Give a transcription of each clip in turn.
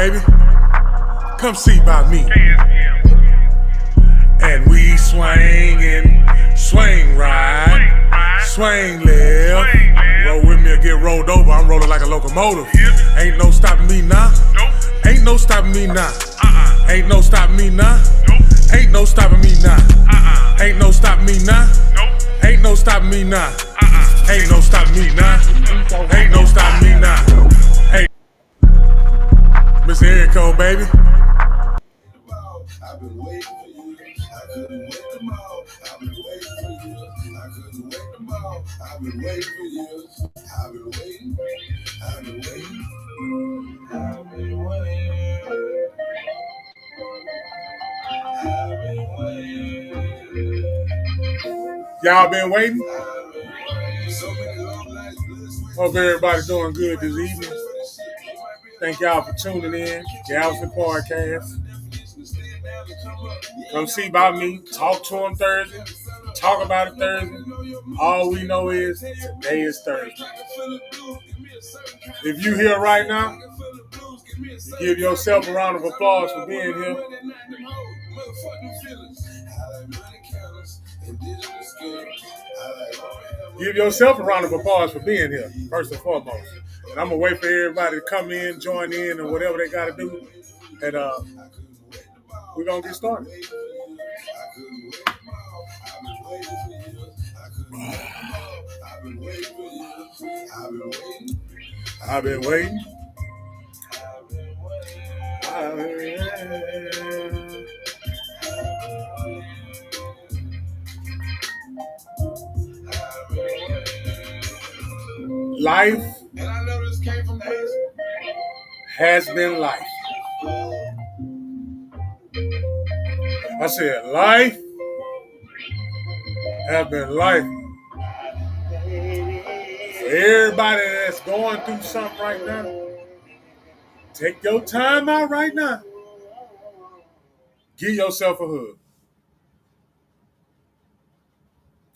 baby. Come see about me. And we swing and swing right, swing left. Roll with me or get rolled over. I'm rolling like a locomotive. Ain't no stopping me now. Ain't no stopping me now. Ain't no stopping me now. Ain't no stopping me now. Ain't no stopping me now. Ain't no stopping me now. Ain't no stopping me now. Ain't no stopping me now. Hey, Mr. Erico, baby. I've been waiting for you. I couldn't wait them all. I've been waiting for you. I couldn't wait them all. I've been waiting for you. I've been waiting. I've been waiting. I've been waiting. I've been waiting. Y'all been waiting? So many long nights. Hope everybody's doing good this evening. Thank y'all for tuning in. Galveston Podcast. Come see about me. Talk to them Thursday. Talk about it Thursday. All we know is today is Thursday. If you here right now, give yourself a round of applause for being here. Give yourself a round of applause for being here, first and foremost. And I'm going to wait for everybody to come in, join in, and whatever they got to do. And we're going to get started. I've been waiting. Life has been life. I said life has been life. For everybody that's going through something right now, take your time out right now. Give yourself a hug.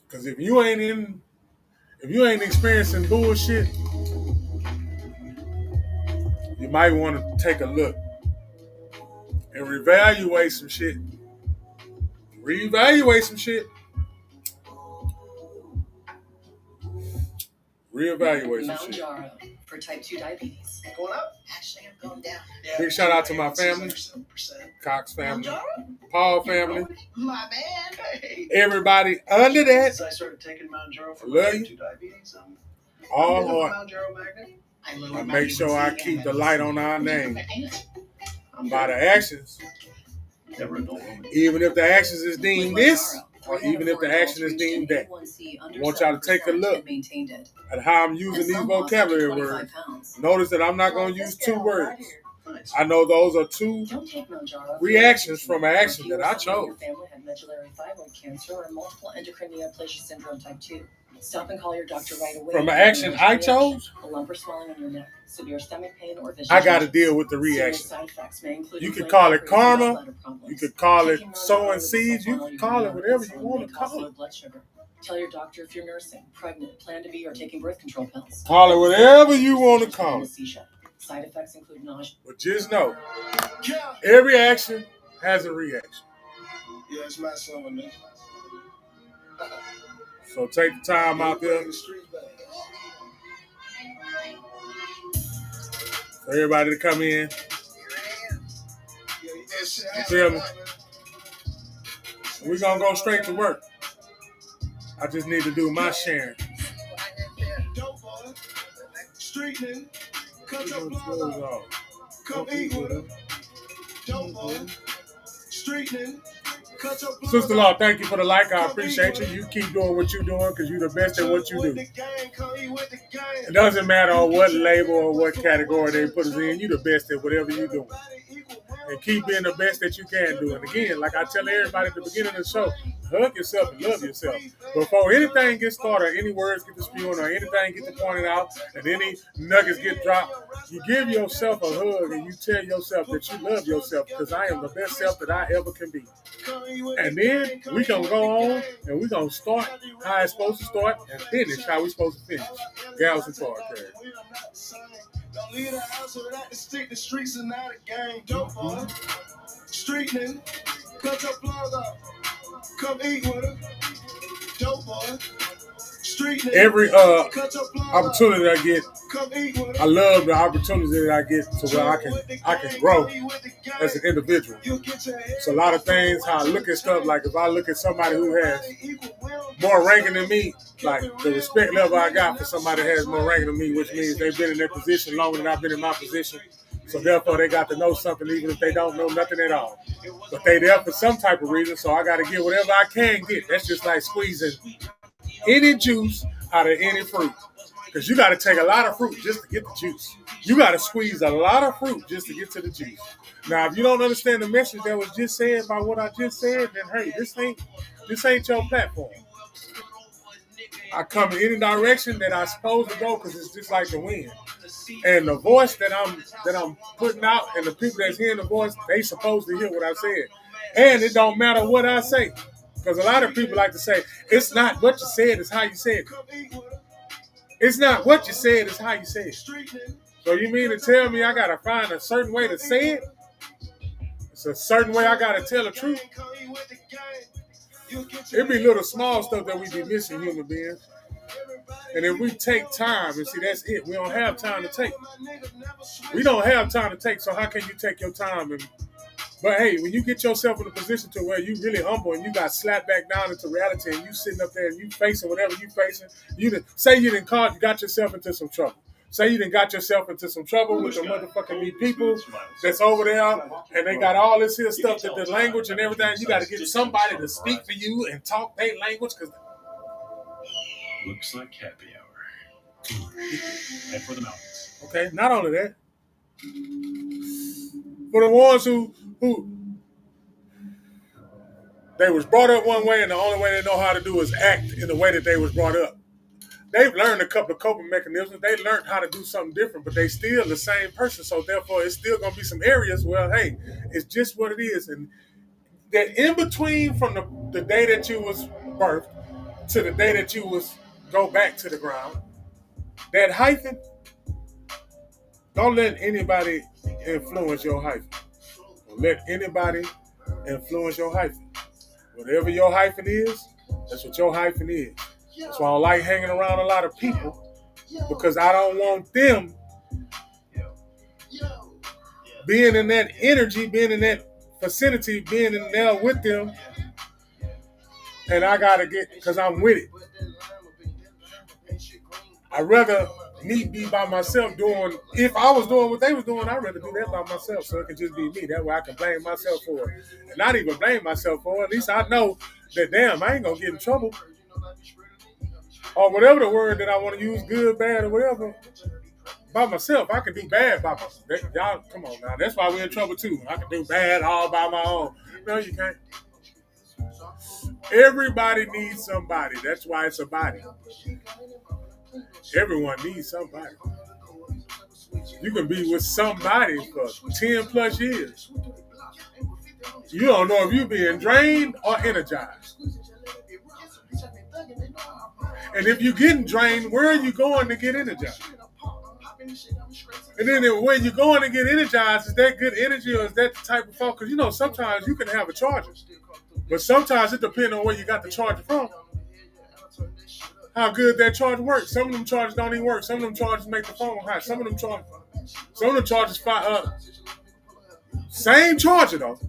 Because if you ain't experiencing bullshit, you might want to take a look and reevaluate some shit. Reevaluate some some shit. For type 2 diabetes. Going up? Actually, I'm going down. Yeah. Big shout out to my family. Cox family. Paul family. My man. Hey. Everybody under that. Since I started taking Mounjaro for Love type you. 2 diabetes, All heart. Mounjaro magnet. I make sure I keep the light on our name. By the actions. Even if the actions is deemed this, or even if the action is deemed that. I want y'all to take a look at how I'm using these vocabulary words. Notice that I'm not going to use two words. I know those are two reactions from an action that I chose. Your family had medullary thyroid cancer or multiple endocrine neoplasia syndrome type 2. Stop and call your doctor right away. From an action I chose, a lump or swelling on your neck, severe stomach pain, or vision. I got to deal with the reaction. You could call it karma. You could call it sowing seeds. You could call it whatever you want to call it. Blood sugar. Tell your doctor if you're nursing, pregnant, plan to be, or taking birth control pills. Call it whatever you want to call it. Side effects include nausea. But just know, every action has a reaction. Yeah, it's my son. So take the time out there for everybody to come in. You feel me? We're going to go straight to work. I just need to do my sharing. Sister Law, thank you for the like. I appreciate you. You keep doing what you're doing because you're the best at what you do. It doesn't matter on what label or what category they put us in. You're the best at whatever you're doing. And keep being the best that you can do. And again, like I tell everybody at the beginning of the show, hug yourself and love yourself. Before anything gets started, any words get to spewing or anything get to pointed out, and any nuggets get dropped, you give yourself a hug and you tell yourself that you love yourself because I am the best self that I ever can be. And then we gonna go on and we gonna start how it's supposed to start and finish how we supposed to finish. Galveston Podcast. Don't leave the house without the stick. The streets are not a game. Dope boy. Street nigga. Cut your plug up. Come eat with her. Dope boy. Street nigga. Every Cut your plug opportunity I get, Come eat with her. I love the opportunity that I get to where I can grow as an individual. It's a lot of things how I look at stuff. Like if I look at somebody who has more ranking than me, like the respect level I got for somebody that has more ranking than me, which means they've been in their position longer than I've been in my position. So therefore they got to know something even if they don't know nothing at all. But they there for some type of reason, so I got to get whatever I can get. That's just like squeezing any juice out of any fruit. Because you got to take a lot of fruit just to get the juice. You got to squeeze a lot of fruit just to get to the juice. Now, if you don't understand the message that was just said by what I just said, then hey, this ain't your platform. I come in any direction that I'm supposed to go because it's just like the wind. And the voice that I'm putting out and the people that's hearing the voice, they supposed to hear what I said. And it don't matter what I say. Because a lot of people like to say, it's not what you said, it's how you said it. It's not what you said, it's how you said it. So you mean to tell me I got to find a certain way to say it? It's a certain way I got to tell the truth? It be little small stuff that we be missing, human beings. And if we take time, and see, that's it. We don't have time to take. We don't have time to take, so how can you take your time? But hey, when you get yourself in a position to where you really humble and you got slapped back down into reality and you sitting up there and you facing whatever you facing, you got yourself into some trouble. Say you done got yourself into some trouble with the motherfucking people that's over there and they got all this here stuff, that the language and everything. You got to get somebody to speak for you and talk their language. Cause looks like happy hour. Head for the mountains. Okay, not only that, for the ones who they was brought up one way and the only way they know how to do is act in the way that they was brought up. They've learned a couple of coping mechanisms. They learned how to do something different, but they still the same person. So therefore, it's still going to be some areas where, hey, it's just what it is. And that in between from the day that you was birthed to the day that you was go back to the ground, that hyphen, don't let anybody influence your hyphen. Don't let anybody influence your hyphen. Whatever your hyphen is, that's what your hyphen is. That's why I don't like hanging around a lot of people, because I don't want them being in that energy, being in that vicinity, being in there with them, and I gotta because I'm with it. I'd rather me be by myself doing, if I was doing what they was doing, I'd rather do that by myself so it can just be me. That way I can blame myself for it. And not even blame myself for it. At least I know that, damn, I ain't gonna get in trouble. Or whatever the word that I want to use, good, bad, or whatever, by myself. I can do bad by myself. Y'all, come on now. That's why we're in trouble too. I can do bad all by my own. No, you can't. Everybody needs somebody. That's why it's a body. Everyone needs somebody. You can be with somebody for 10 plus years. You don't know if you're being drained or energized. And if you're getting drained, where are you going to get energized? And then when you're going to get energized, is that good energy or is that the type of phone? Because, you know, sometimes you can have a charger. But sometimes it depends on where you got the charger from. How good that charger works. Some of them chargers don't even work. Some of them chargers make the phone hot. Some of them chargers same charger though.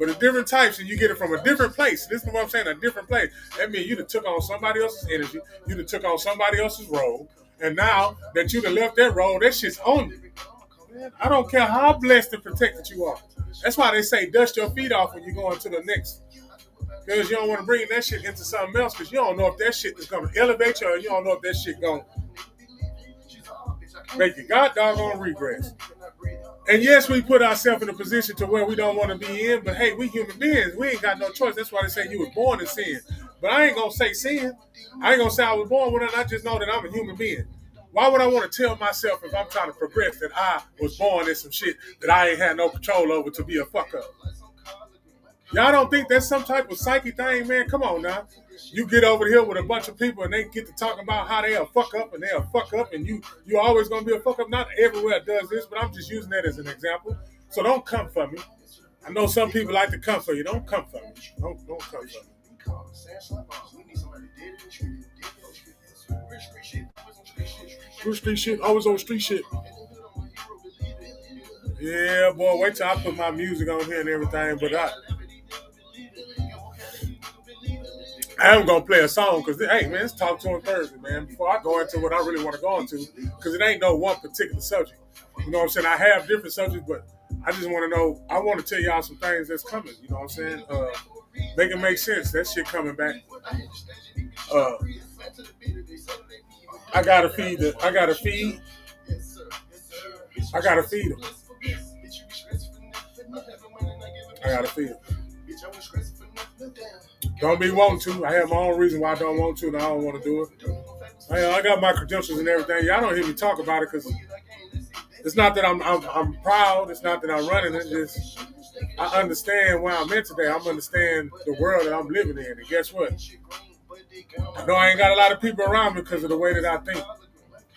But it's different types, and you get it from a different place. This is what I'm saying, a different place. That means you done took on somebody else's energy. You done took on somebody else's role. And now that you done left that role, that shit's on you. Man, I don't care how blessed and protected you are. That's why they say dust your feet off when you go into the next. Because you don't want to bring that shit into something else, because you don't know if that shit is going to elevate you or you don't know if that shit going to make you god doggone regress. And yes, we put ourselves in a position to where we don't want to be in, but hey, we human beings. We ain't got no choice. That's why they say you was born in sin. But I ain't going to say sin. I ain't going to say I was born with it. I just know that I'm a human being. Why would I want to tell myself if I'm trying to progress that I was born in some shit that I ain't had no control over to be a fuck up? Y'all don't think that's some type of psyche thing, man? Come on now. You get over here with a bunch of people and they get to talking about how they'll fuck up and they'll fuck up and you always gonna be a fuck up. Not everywhere does this, but I'm just using that as an example. So don't come for me. I know some people like to come for you. Don't come for me. Don't come for me. Street shit, always on street shit. Yeah, boy, wait till I put my music on here and everything, but I am gonna play a song because, hey, man, it's Talk to Him Thursday, man. Before I go into what I really want to go into, because it ain't no one particular subject. You know what I'm saying? I have different subjects, but I just want to know. I want to tell y'all some things that's coming. You know what I'm saying? Make it make sense. That shit coming back. I gotta feed them. I gotta feed them. Don't be wanting to. I have my own reason why I don't want to, and I don't want to do it. I got my credentials and everything. Y'all don't hear me talk about it because it's not that I'm proud. It's not that I'm running. It's just I understand where I'm in today. I understand the world that I'm living in. And guess what? I know I ain't got a lot of people around me because of the way that I think.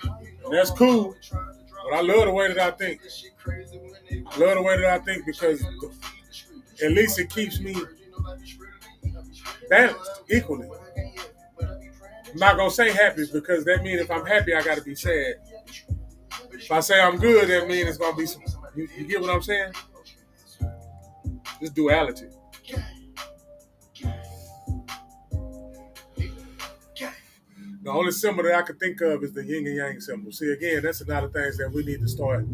And that's cool. But I love the way that I think. I love the way that I think because at least it keeps me balanced equally. I'm not going to say happy because that means if I'm happy, I got to be sad. If I say I'm good, that means it's going to be some... You get what I'm saying? This duality. The only symbol that I can think of is the yin and yang symbol. See, again, that's another thing that we need to start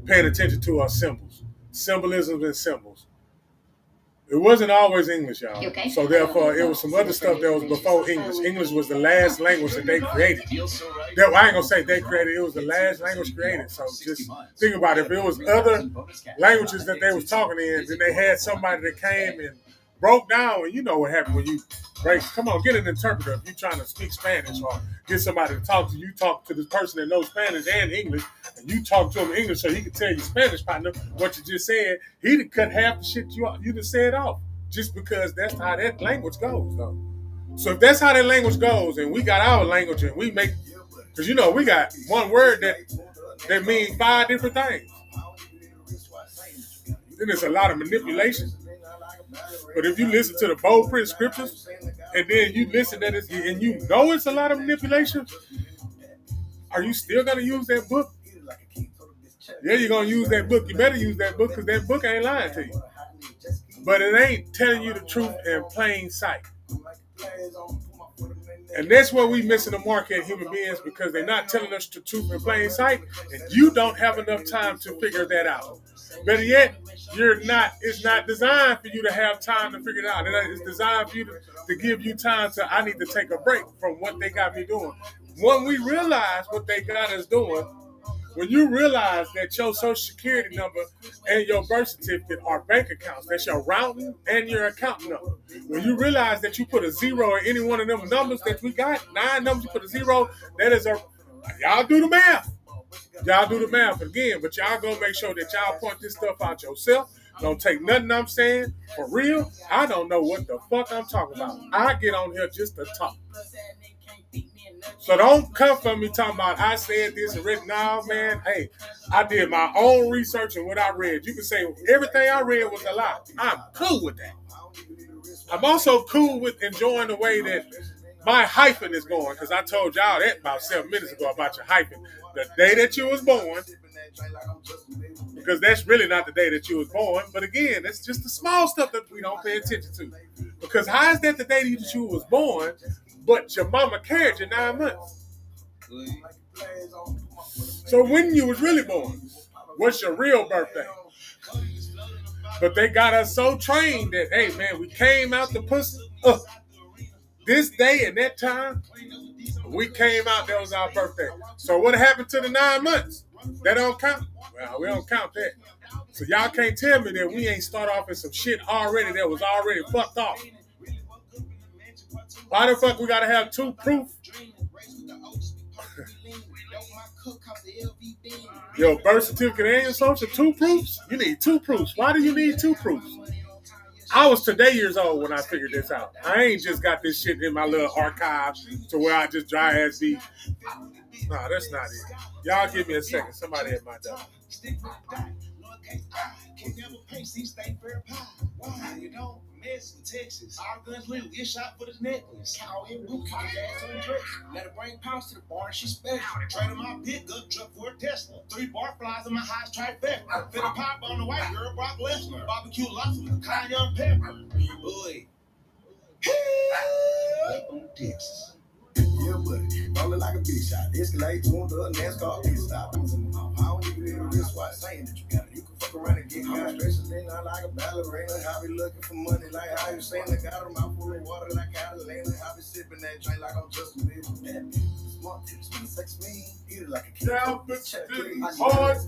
paying attention to are symbols. Symbolisms and symbols. It wasn't always English, y'all. Okay? So therefore, it was some other stuff that was before English. English was the last language that they created. I ain't going to say they created. It was the last language created. So just think about it. If it was other languages that they was talking in, then they had somebody that came and broke down. And you know what happened when you break. Come on, get an interpreter if you're trying to speak Spanish or get somebody to talk to you. Talk to this person that knows Spanish and English, and you talk to him in English so he can tell you Spanish partner what you just said. He'd cut half the shit you just said off just because that's how that language goes, though. So if that's how that language goes, and we got our language and we make, because you know we got one word that means 5 different things. Then there's a lot of manipulation. But if you listen to the bold print scriptures, and then you listen to it, and you know it's a lot of manipulation, are you still going to use that book? Yeah, you're going to use that book. You better use that book because that book ain't lying to you. But it ain't telling you the truth in plain sight. And that's where we missing the mark at human beings because they're not telling us the truth in plain sight, and you don't have enough time to figure that out. Better yet, it's not designed for you to have time to figure it out. It's designed for you to give you time to, I need to take a break from what they got me doing. When we realize what they got us doing, when you realize that your social security number and your birth certificate are bank accounts, that's your routing and your account number. When you realize that you put a 0 in any one of them numbers that we got, 9 numbers, you put a 0, that is y'all do the math. Y'all do the math again, but y'all gonna make sure that y'all point this stuff out yourself. Don't take nothing I'm saying for real. I don't know what the fuck I'm talking about. I get on here just to talk. So don't come from me talking about I said this and read. Now, man, hey, I did my own research and what I read. You can say everything I read was a lie. I'm cool with that. I'm also cool with enjoying the way that my hyphen is going, because I told y'all that about 7 minutes ago about your hyphen. The day that you was born, because that's really not the day that you was born. But again, that's just the small stuff that we don't pay attention to. Because how is that the day that you was born, but your mama carried you 9 months? So when you was really born, what's your real birthday? But they got us so trained that, hey, man, we came out the pussy. This day and that time, we came out, that was our birthday. So what happened to the 9 months? That don't count? Well, we don't count that. So y'all can't tell me that we ain't start off in some shit already that was already fucked off. Why the fuck we gotta have 2 proof? Your birth certificate and your social, 2 proofs? You need 2 proofs. Why do you need 2 proofs? I was today years old when I figured this out. I ain't just got this shit in my little archive to where I just dry ass beat. Nah, that's not it. Y'all give me a second. Somebody at my door. Can never pay, see, stay fair pie. Why? You know, Messi, Texas. Our guns little, get shot for this necklace. Cow in blue, cock ass on the dress. Let her bring pounds to the bar, she special. Trade on my pickup truck for a Tesla. 3 bar flies in my house, trifecta. Fit a pop on the white girl, Brock Lesnar. Barbecue lobster with cayenne pepper. Boy. Up on Texas. Yeah, buddy. Rolling like a big shot. Escalate to the NASCAR pit stop. I don't even need a wristwatch saying that you got it. You can fuck around and get constration. Then I like a ballerina. I be looking for money like how you saying. I got a mouth full of water like Catalina. I be sipping that drink like I'm Justin Bieber. Smart tips when sex me. Eat it like a kid. Hard ass.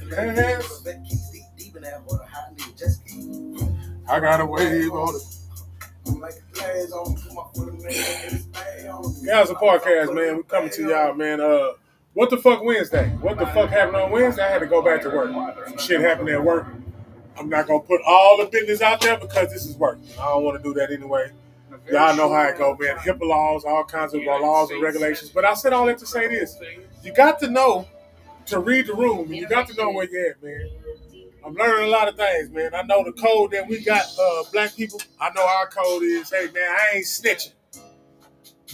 Deep in that water. Hot nigga just keep. I got a wave on it. Guys, a podcast, man. We coming to y'all, man. What the fuck Wednesday? What the fuck happened on Wednesday? I had to go back to work. Some shit happened at work. I'm not gonna put all the business out there because this is work. I don't want to do that anyway. Y'all know how it go, man. HIPAA laws, all kinds of laws and regulations. But I said all that to say this: you got to know to read the room, and you got to know where you're at, man. I'm learning a lot of things, man. I know the code that we got, black people. I know our code is, hey, man, I ain't snitching.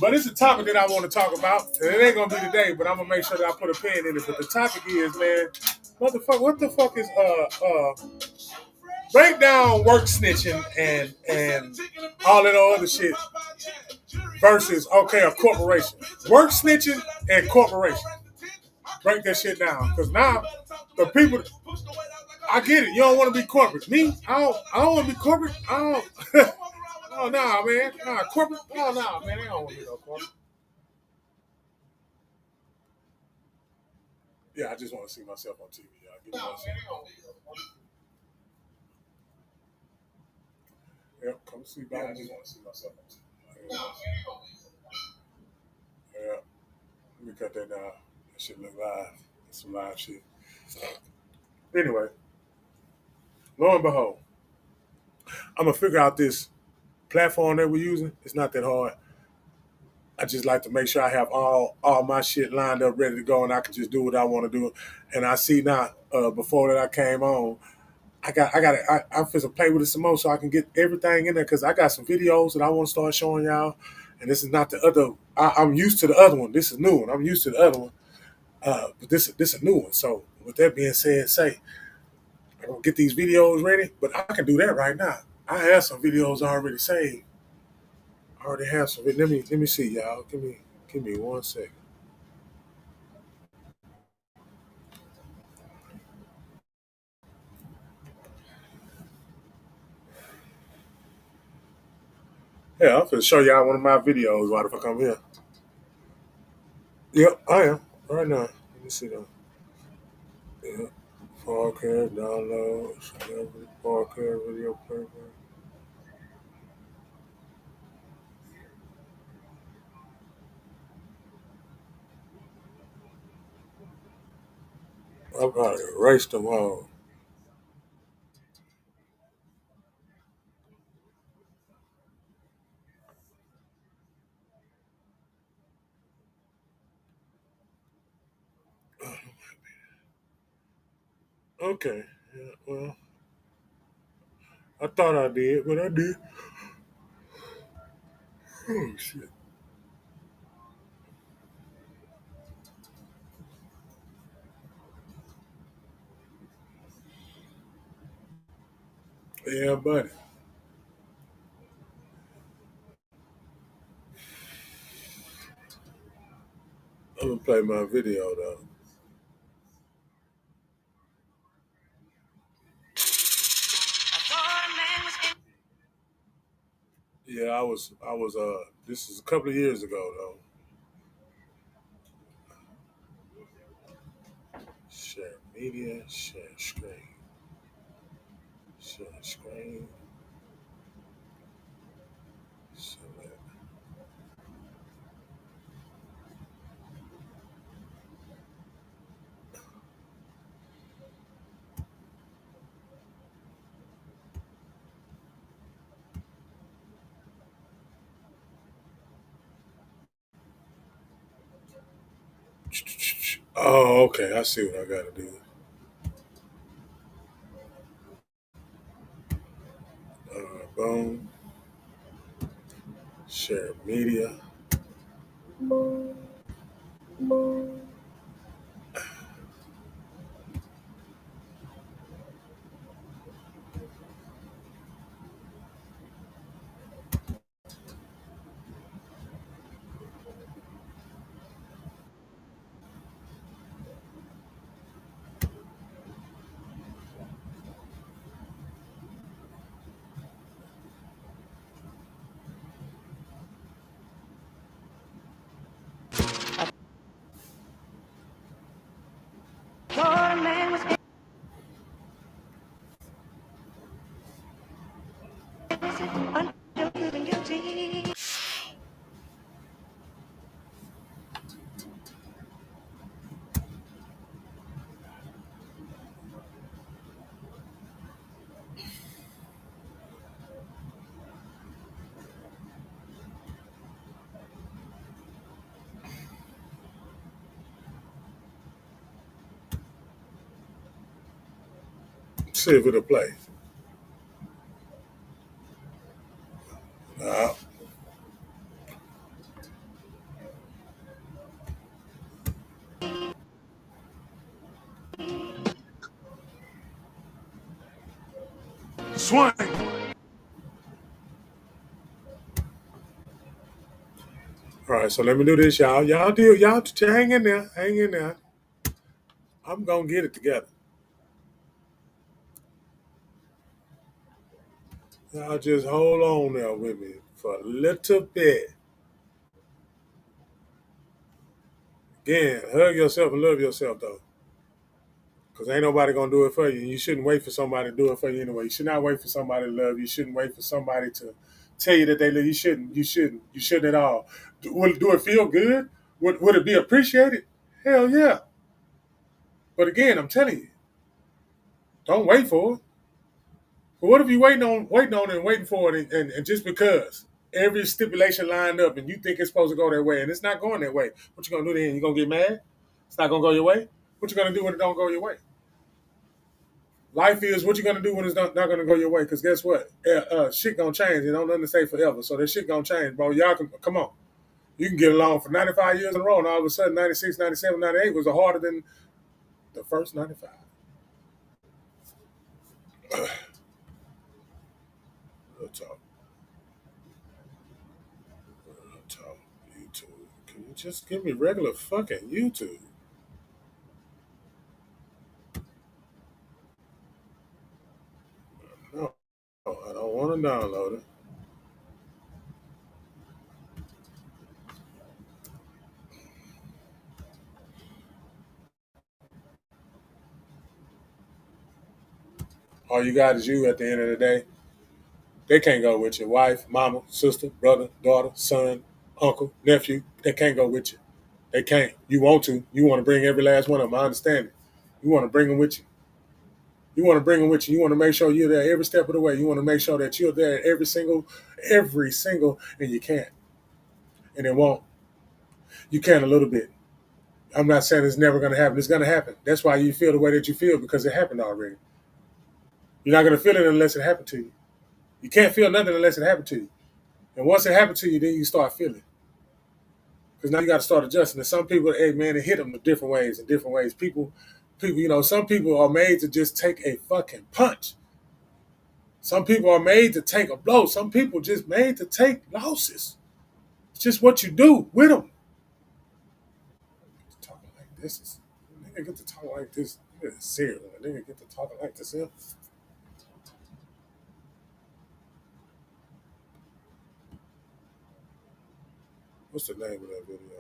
But it's a topic that I want to talk about. And it ain't going to be today, but I'm going to make sure that I put a pen in it. But the topic is, man, what the fuck is, break down work snitching and all that other shit versus, okay, a corporation. Work snitching and corporation. Break that shit down. Because now, the people... I get it. You don't want to be corporate. Me, I don't want to be corporate. I don't. Oh, nah, man. Nah, corporate. Oh, nah, man. I don't want to be no corporate. Yeah, I just want to see myself on TV. Y'all. Give me one second. Yep, come see me. I just want to see myself on TV. Yeah. Let me cut that down. That shit look live. That's some live shit. Anyway. Lo and behold, I'm going to figure out this platform that we're using. It's not that hard. I just like to make sure I have all my shit lined up, ready to go, and I can just do what I want to do. And I see now, before that I came on, I'm supposed to play with it some more so I can get everything in there because I got some videos that I want to start showing y'all. And this is not the other. I'm used to the other one. This is new one. I'm used to the other one. But this is a new one. So with that being said, I'm going to get these videos ready, but I can do that right now. I have some videos already saved. I already have some. Let me see, y'all. Give me 1 second. Yeah, I'm gonna show y'all one of my videos while the fuck I'm here. Yep, I am. Right now. Let me see though. Yeah. Podcast, download, celebrity, podcast, video playback. I probably erased them all. Okay. Yeah, well, I thought I did, but I did. Oh shit. Yeah, buddy. I'm gonna play my video though. Yeah, I was this is a couple of years ago though. Share media, share screen. Share screen. Select. Oh, okay. I see what I got to do. Boom. Share media. See if it'll play. Uh, Swing. All right, so let me do this, y'all. Y'all hang in there. Hang in there. I'm going to get it together. Y'all just hold on there with me for a little bit. Again, hug yourself and love yourself, though. Because ain't nobody going to do it for you. And you shouldn't wait for somebody to do it for you anyway. You should not wait for somebody to love you. You shouldn't wait for somebody to tell you that they love you. You shouldn't. You shouldn't. You shouldn't at all. Do it feel good? Would it be appreciated? Hell yeah. But again, I'm telling you, don't wait for it. But what if you waiting for it, and just because every stipulation lined up and you think it's supposed to go that way and it's not going that way, what you gonna do then? You gonna get mad? It's not gonna go your way. What you gonna do when it don't go your way? Life is what you gonna do when it's not gonna go your way. Because guess what? Shit gonna change. You don't nothing to say forever. So that shit gonna change, bro. Y'all can come on. You can get along for 95 years in a row, and all of a sudden 96, 97, 98 was harder than the first 95. Real talk. Real talk. YouTube. Can you just give me regular fucking YouTube? No, I don't want to download it. All you got is you at the end of the day. They can't go with your wife, mama, sister, brother, daughter, son, uncle, nephew. They can't go with you. They can't. You want to. You want to bring every last one of them. I understand it. You want to bring them with you. You want to bring them with you. You want to make sure you're there every step of the way. You want to make sure that you're there every single, and you can't. And it won't. You can a little bit. I'm not saying it's never going to happen. It's going to happen. That's why you feel the way that you feel, because it happened already. You're not going to feel it unless it happened to you. You can't feel nothing unless it happened to you. And once it happened to you, then you start feeling. Because now you got to start adjusting. And some people, hey man, it hit them in different ways. People, some people are made to just take a fucking punch. Some people are made to take a blow. Some people just made to take losses. It's just what you do with them. Talking like this is, nigga get to talk like this. Nigga is serious. Nigga get to talking like this. Yeah. What's the name of that video?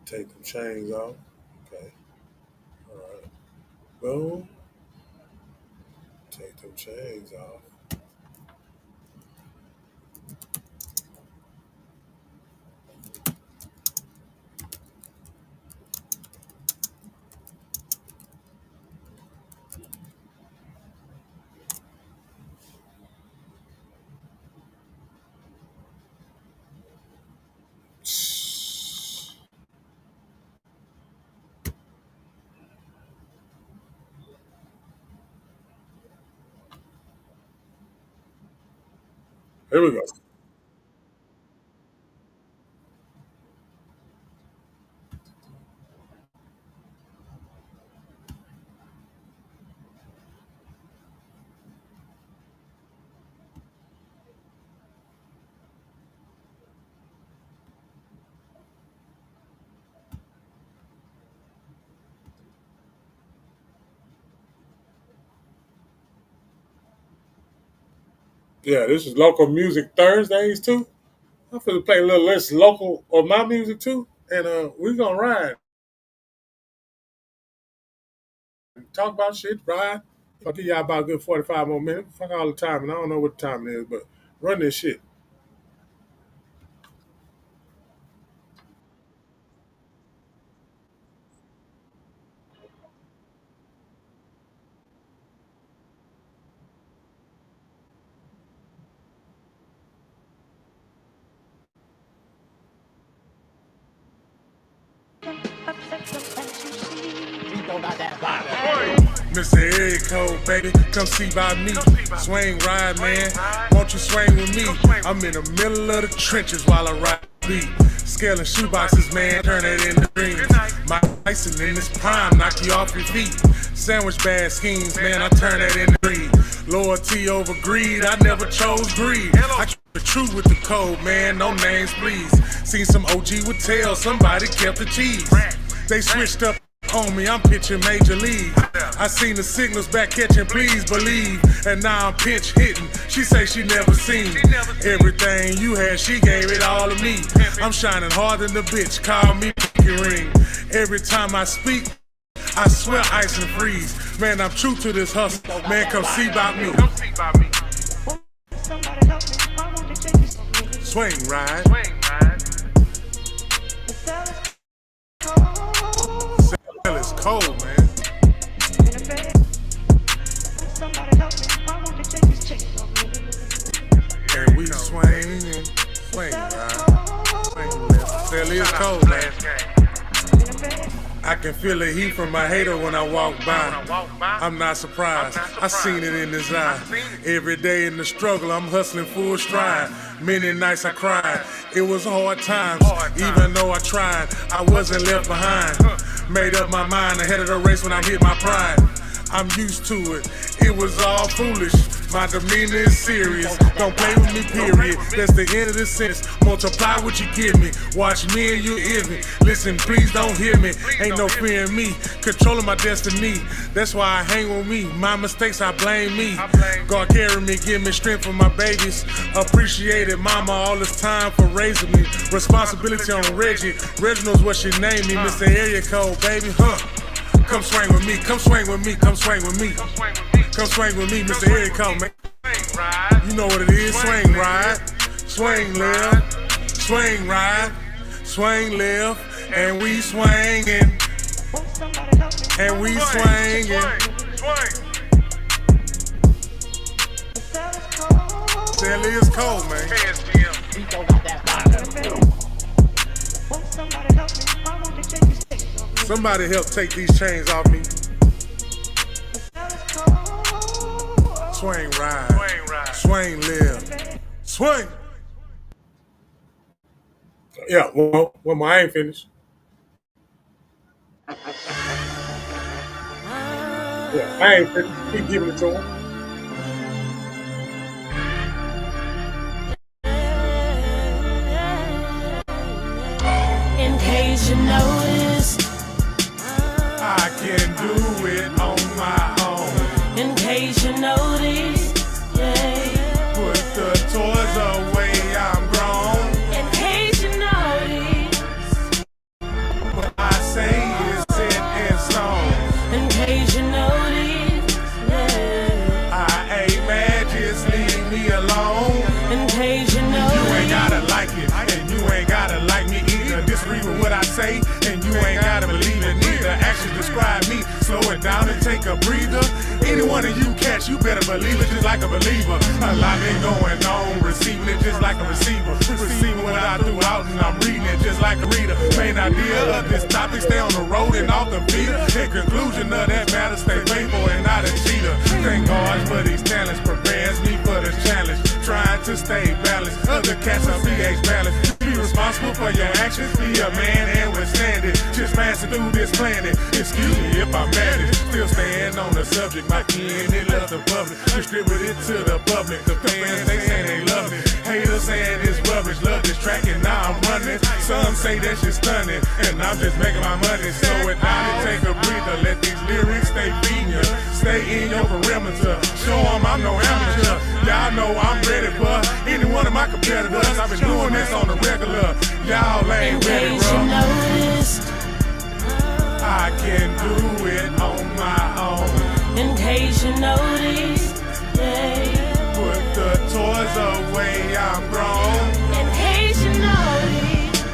Take them chains off. Okay. All right. Boom. Take them chains off. Here we go. Yeah, this is local music Thursdays too. I'm finna play a little less local of my music too, and we're gonna ride, talk about shit, ride. I'll give y'all about a good 45 more minutes. Fuck all the time, and I don't know what time it is, but run this shit. Mr. Area Code, baby, come see by me. Swing, ride, man. Won't you swing with me? I'm in the middle of the trenches while I ride beat. Scaling shoeboxes, man, turn it into dreams. My Tyson in this prime, knock you off your feet. Sandwich bad schemes, man, I turn that into greed. Loyalty over greed, I never chose greed. I keep the truth with the code, man, no names, please. Seen some OG with tail, somebody kept the cheese. They switched up on me, I'm pitching major league. I seen the signals back catching, please believe. And now I'm pinch hitting. She say she never seen everything you had, she gave it all to me. I'm shining harder than the bitch, call me Pinky Ring. Every time I speak, I swear ice and freeze. Man, I'm true to this hustle. Man, come see about me. Swing ride. Hell, it's cold, man. And we swing, swing ride. Swing left. Hell, it's cold, man. I can feel the heat from my hater when I walk by. I'm not surprised, I seen it in his eye. Every day in the struggle, I'm hustling full stride. Many nights I cried, it was hard times. Even though I tried, I wasn't left behind. Made up my mind ahead of the race when I hit my pride. I'm used to it, it was all foolish. My demeanor is serious, don't play with me, period. That's the end of the sentence, multiply what you give me. Watch me and you hear me. Listen, please don't hear me, ain't no fear in me. Controlling my destiny, that's why I hang with me. My mistakes, I blame me. God carry me, give me strength for my babies. Appreciate it, mama, all this time for raising me. Responsibility on Reggie, Reginald's what she named me. Mr. Area Code, baby, Come swing with me, come swing with me, come swing with me. Come swing with me, Mr. Area Code, man. You know what it is, swing ride, swing left, swing ride, swing left, and we swinging, and we swinging. Hell, it's cold, man. Somebody help take these chains off me. Swing ride, swing live, swing. Yeah, well, I ain't finished. Yeah, I ain't finished. Keep giving it to him. In case you notice, I can do it on my own. in case you notice, yeah. Put the toys away, I'm grown. In case you notice, What I say is set in stone. in case you notice, yeah. I ain't mad, just leave me alone. In case you You ain't notice, gotta like it, and you ain't gotta like me either. Disagree with what I say, and you ain't gotta believe it neither. Actions describe me, slow it down and take a breather. Any one of you cats, you better believe it just like a believer. A lot been going on, receiving it just like a receiver. Receiving what I threw out, and I'm reading it just like a reader. Main idea of this topic, stay on the road and off the beat. In conclusion of that matter, stay faithful and not a cheater. Thank God for these talents, prepares me for this challenge. Trying to stay back. this planet. Excuse me if I'm mad, still staying on the subject. My kin, they love the public, distribute it to the public. The fans, they say they love it. Haters saying it's rubbish, love this track and now I'm running. Some say that shit's stunning, and I'm just making my money. So it now to take a breather, let these lyrics stay feeding you. Stay in your perimeter, show them I'm no amateur. Y'all know I'm ready for any one of my competitors. I've been doing this on the regular. Y'all ain't ready, bro. I can do it on my own. In case you noticed, yeah. Put the toys away, I'm grown. In case you noticed,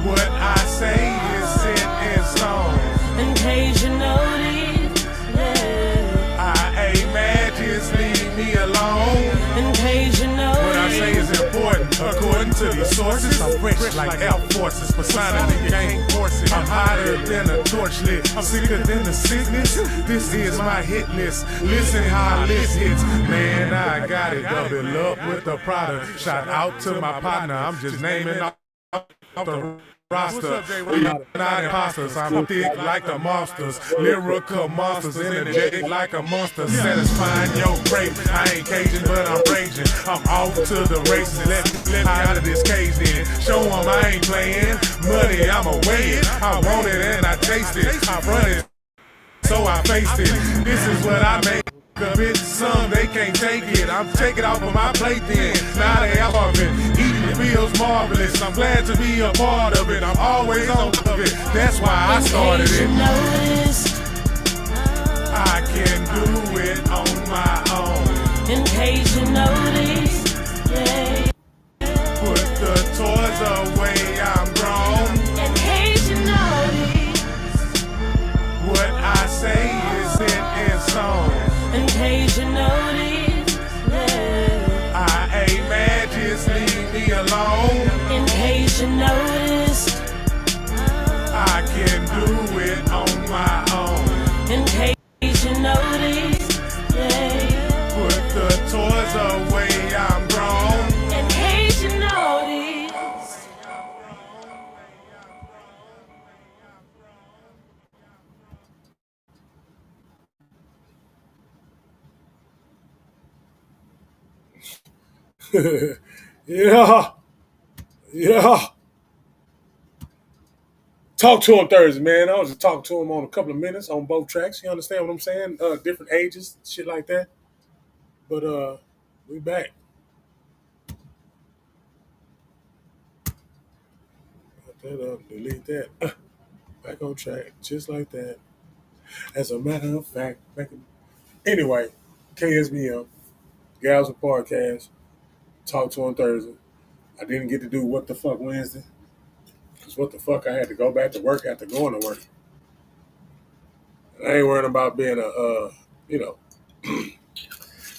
What I say is set in stone. in case you noticed, yeah. I ain't mad, just leave me alone. In case you noticed, What I say is important, according to these sources. I'm fresh like Air Forces, persona you can't force it. I'm hotter than a torch lit, I'm sicker than the sickness. This is my hit list, listen how this hits. Man, I got it, double up with the product. Shout out to my partner, I'm just naming off the roster. We are not imposters, I'm thick like the monsters. Lyrical monsters, energetic like a monster. Satisfying your crave. I ain't Cajun, but I'm raging. I'm off to the races. Let me out of this cage then. Show them I ain't playing. Money, I'ma weigh it. I want it and I taste it. I run it, so I faced it. This is what I make. Bitch, some they can't take it. I'm taking off of my plate then. Now they off of it. Eating it feels marvelous. I'm glad to be a part of it. I'm always on top of it. That's why I started it. I can do it on my own. in case you noticed, yeah. Put the toys away, I'm grown. In case you noticed, What I say is set in stone. in case you noticed, yeah. I ain't mad, just leave me alone. In case you noticed, I can do it on my own. in case you noticed, yeah. Put the toys away, I'm grown. In case you noticed. Yeah. Talk to him Thursday, man. I was just talking to him on a couple of minutes on both tracks. You understand what I'm saying? Different ages, shit like that. But we back. Put that up, delete that. Back on track, just like that. As a matter of fact, anyway, KSBM, Gals and Podcast. Talk to him Thursday. I didn't get to do What the Fuck Wednesday. Because what the fuck, I had to go back to work after going to work. And I ain't worrying about being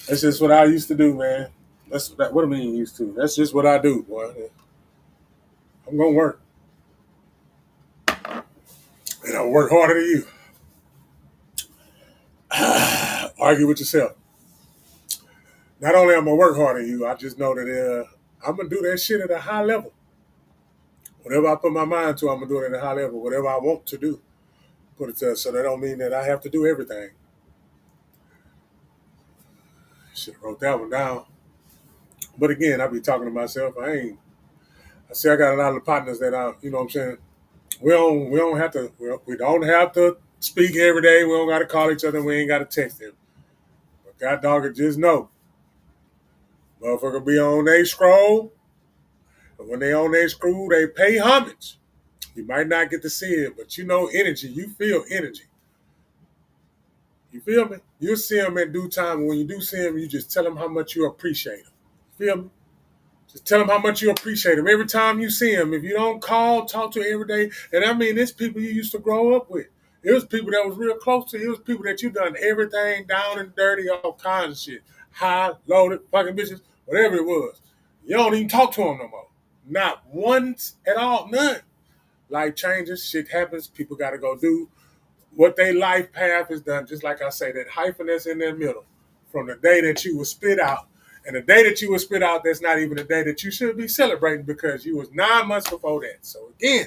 that's just what I used to do, man. What do I mean used to? That's just what I do, boy. I'm going to work. And I'll work harder than you. Argue with yourself. Not only am I work harder than you, I just know that I'm going to do that shit at a high level. Whatever I put my mind to, I'm going to do it at a high level. Whatever I want to do, put it to. So that don't mean that I have to do everything. Should have wrote that one down. But again, I be talking to myself. I see I got a lot of partners that you know what I'm saying? We don't have to speak every day. We don't got to call each other. We ain't got to text them. But God dog it, just know. Motherfucker be on their scroll. And when they on their scroll, they pay homage. You might not get to see it, but you know energy. You feel energy. You feel me? You'll see them in due time. And when you do see them, you just tell them how much you appreciate them. Feel me? Just tell them how much you appreciate them. Every time you see them, if you don't call, talk to every day. And I mean, it's people you used to grow up with. It was people that was real close to you. It was people that you done everything down and dirty, all kinds of shit. High, loaded, fucking bitches, whatever it was. You don't even talk to them no more. Not once at all, none. Life changes, shit happens, people got to go do what their life path is done. Just like I say, that hyphen that's in their middle. From the day that you was spit out. And the day that you was spit out, that's not even the day that you should be celebrating because you was 9 months before that. So again,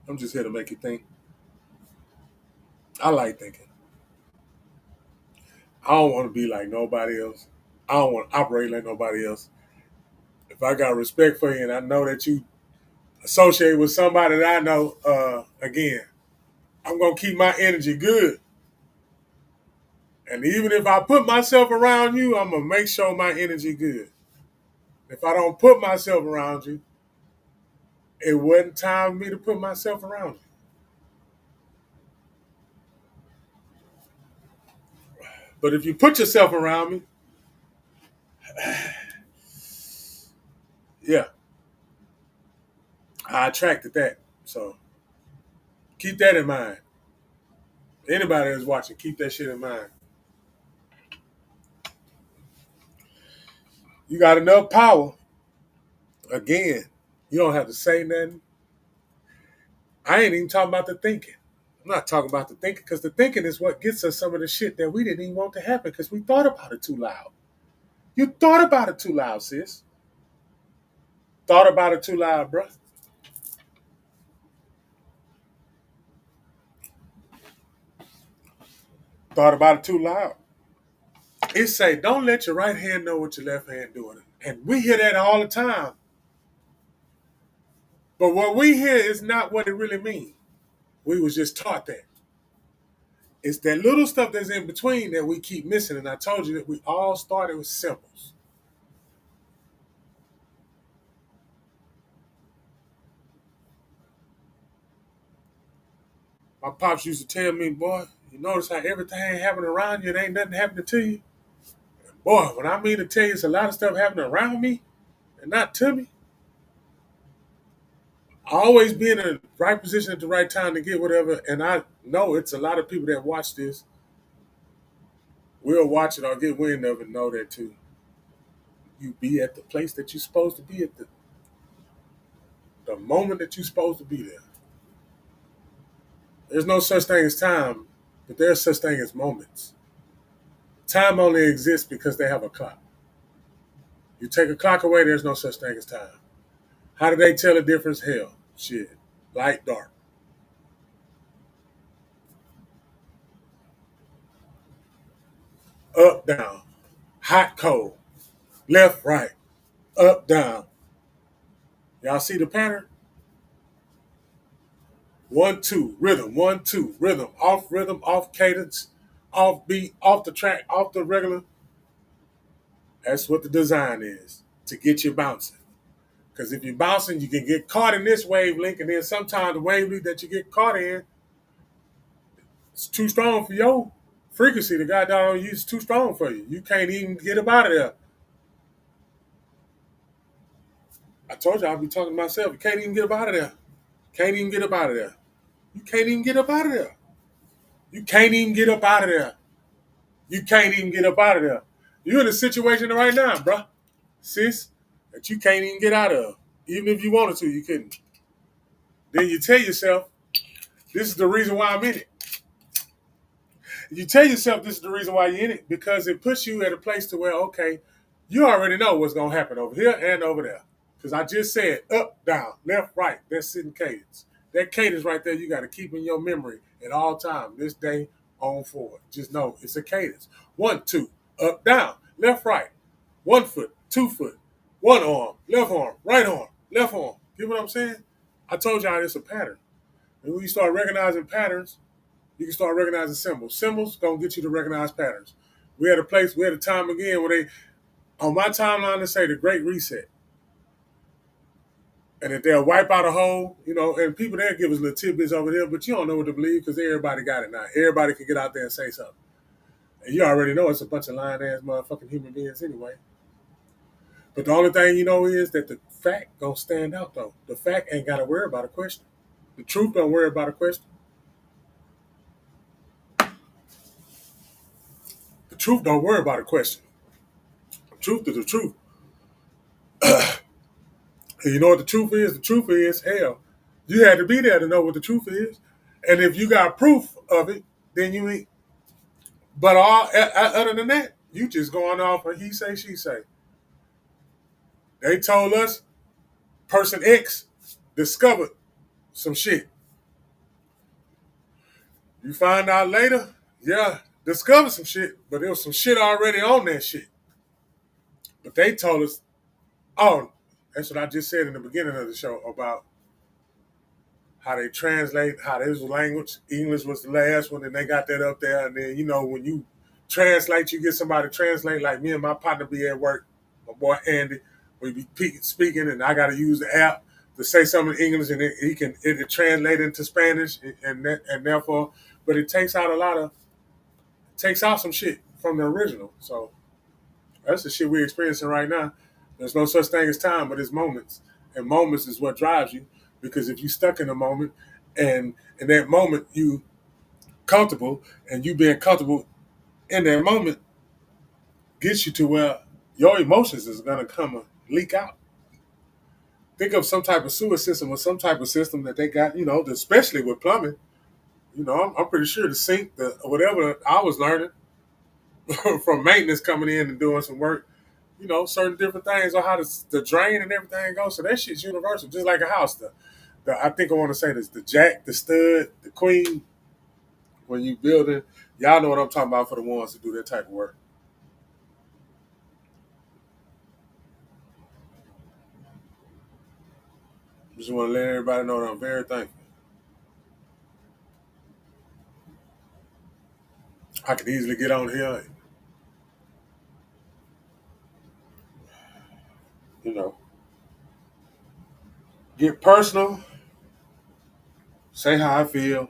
I'm just here to make you think. I like thinking. I don't want to be like nobody else. I don't want to operate like nobody else. If I got respect for you and I know that you associate with somebody that I know, again, I'm going to keep my energy good. And even if I put myself around you, I'm going to make sure my energy good. If I don't put myself around you, it wasn't time for me to put myself around you. But if you put yourself around me, yeah, I attracted that. So keep that in mind. Anybody that's watching, keep that shit in mind. You got enough power. Again, you don't have to say nothing. I ain't even talking about the thinking. I'm not talking about the thinking because the thinking is what gets us some of the shit that we didn't even want to happen because we thought about it too loud. You thought about it too loud, sis. Thought about it too loud, bro. Thought about it too loud. It say, don't let your right hand know what your left hand doing. And we hear that all the time. But what we hear is not what it really means. We was just taught that. It's that little stuff that's in between that we keep missing. And I told you that we all started with symbols. My pops used to tell me, boy, you notice how everything happening around you and ain't nothing happening to you? Boy, when I mean to tell you it's a lot of stuff happening around me and not to me, I always be in the right position at the right time to get whatever. And I know it's a lot of people that watch this will watch it or get wind of it and know that too. You be at the place that you're supposed to be at the moment that you're supposed to be there. There's no such thing as time, but there's such thing as moments. Time only exists because they have a clock. You take a clock away, there's no such thing as time. How do they tell the difference? Hell, shit, light, dark. Up, down, hot, cold, left, right, up, down. Y'all see the pattern? 1, 2, rhythm, 1, 2, rhythm, off cadence, off beat, off the track, off the regular. That's what the design is, to get you bouncing. Because if you're bouncing, you can get caught in this wavelength, and then sometimes the wavelength that you get caught in, it's too strong for your frequency. The guy down on you is too strong for you. You can't even get up out of there. I told you I'll be talking to myself. You can't even get up out of there. Can't even get up out of there. You can't even get up out of there. You can't even get up out of there. You can't even get up out of there. You're in a situation right now, bro, sis, that you can't even get out of. Even if you wanted to, you couldn't. Then you tell yourself, this is the reason why I'm in it. You tell yourself this is the reason why you're in it because it puts you at a place to where, okay, you already know what's going to happen over here and over there. Because I just said up, down, left, right. That's sitting cadence. That cadence right there, you got to keep in your memory at all times, this day on forward. Just know it's a cadence. 1, 2, up, down, left, right. 1 foot, 2 foot, 1 arm, left arm, right arm, left arm. You know what I'm saying? I told y'all it's a pattern. And when you start recognizing patterns, you can start recognizing symbols. Symbols gonna get you to recognize patterns. We had a time again where they, on my timeline, they say the Great Reset. And if they'll wipe out a hole, and people there give us little tidbits over here, but you don't know what to believe because everybody got it now. Everybody can get out there and say something. And you already know it's a bunch of lying-ass motherfucking human beings anyway. But the only thing you know is that the fact gonna stand out, though. The fact ain't got to worry about a question. The truth don't worry about a question. The truth don't worry about a question. The truth is the truth. And you know what the truth is? The truth is, hell, you had to be there to know what the truth is. And if you got proof of it, then you ain't. But other than that, you just going off of he say, she say. They told us person X discovered some shit. You find out later, yeah, discover some shit, but there was some shit already on that shit. But they told us, oh, that's what I just said in the beginning of the show about how they translate, how this language, English was the last one, and they got that up there. And then, when you translate, you get somebody to translate, like me and my partner be at work, my boy Andy, we be speaking, and I got to use the app to say something in English, and it translate into Spanish, and therefore, but it takes out some shit from the original. So that's the shit we're experiencing right now. There's no such thing as time, but it's moments. And moments is what drives you. Because if you stuck in a moment and in that moment you comfortable and you being comfortable in that moment gets you to where your emotions is gonna come and leak out. Think of some type of sewer system or some type of system that they got, especially with plumbing. I'm pretty sure the sink, whatever I was learning from maintenance coming in and doing some work, certain different things on how the drain and everything goes. So that shit's universal, just like a house. I think I want to say this: the jack, the stud, the queen. When you build it, y'all know what I'm talking about for the ones that do that type of work. Just want to let everybody know that I'm very thankful. I could easily get on here, get personal, say how I feel.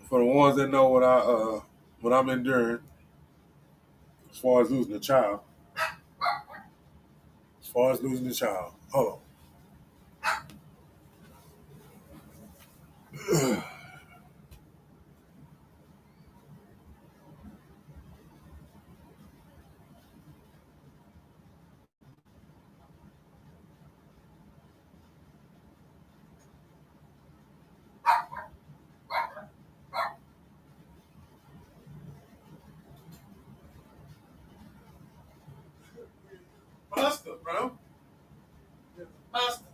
For the ones that know what I'm enduring, as far as losing a child. Hold on. Pasta, bro. Pasta.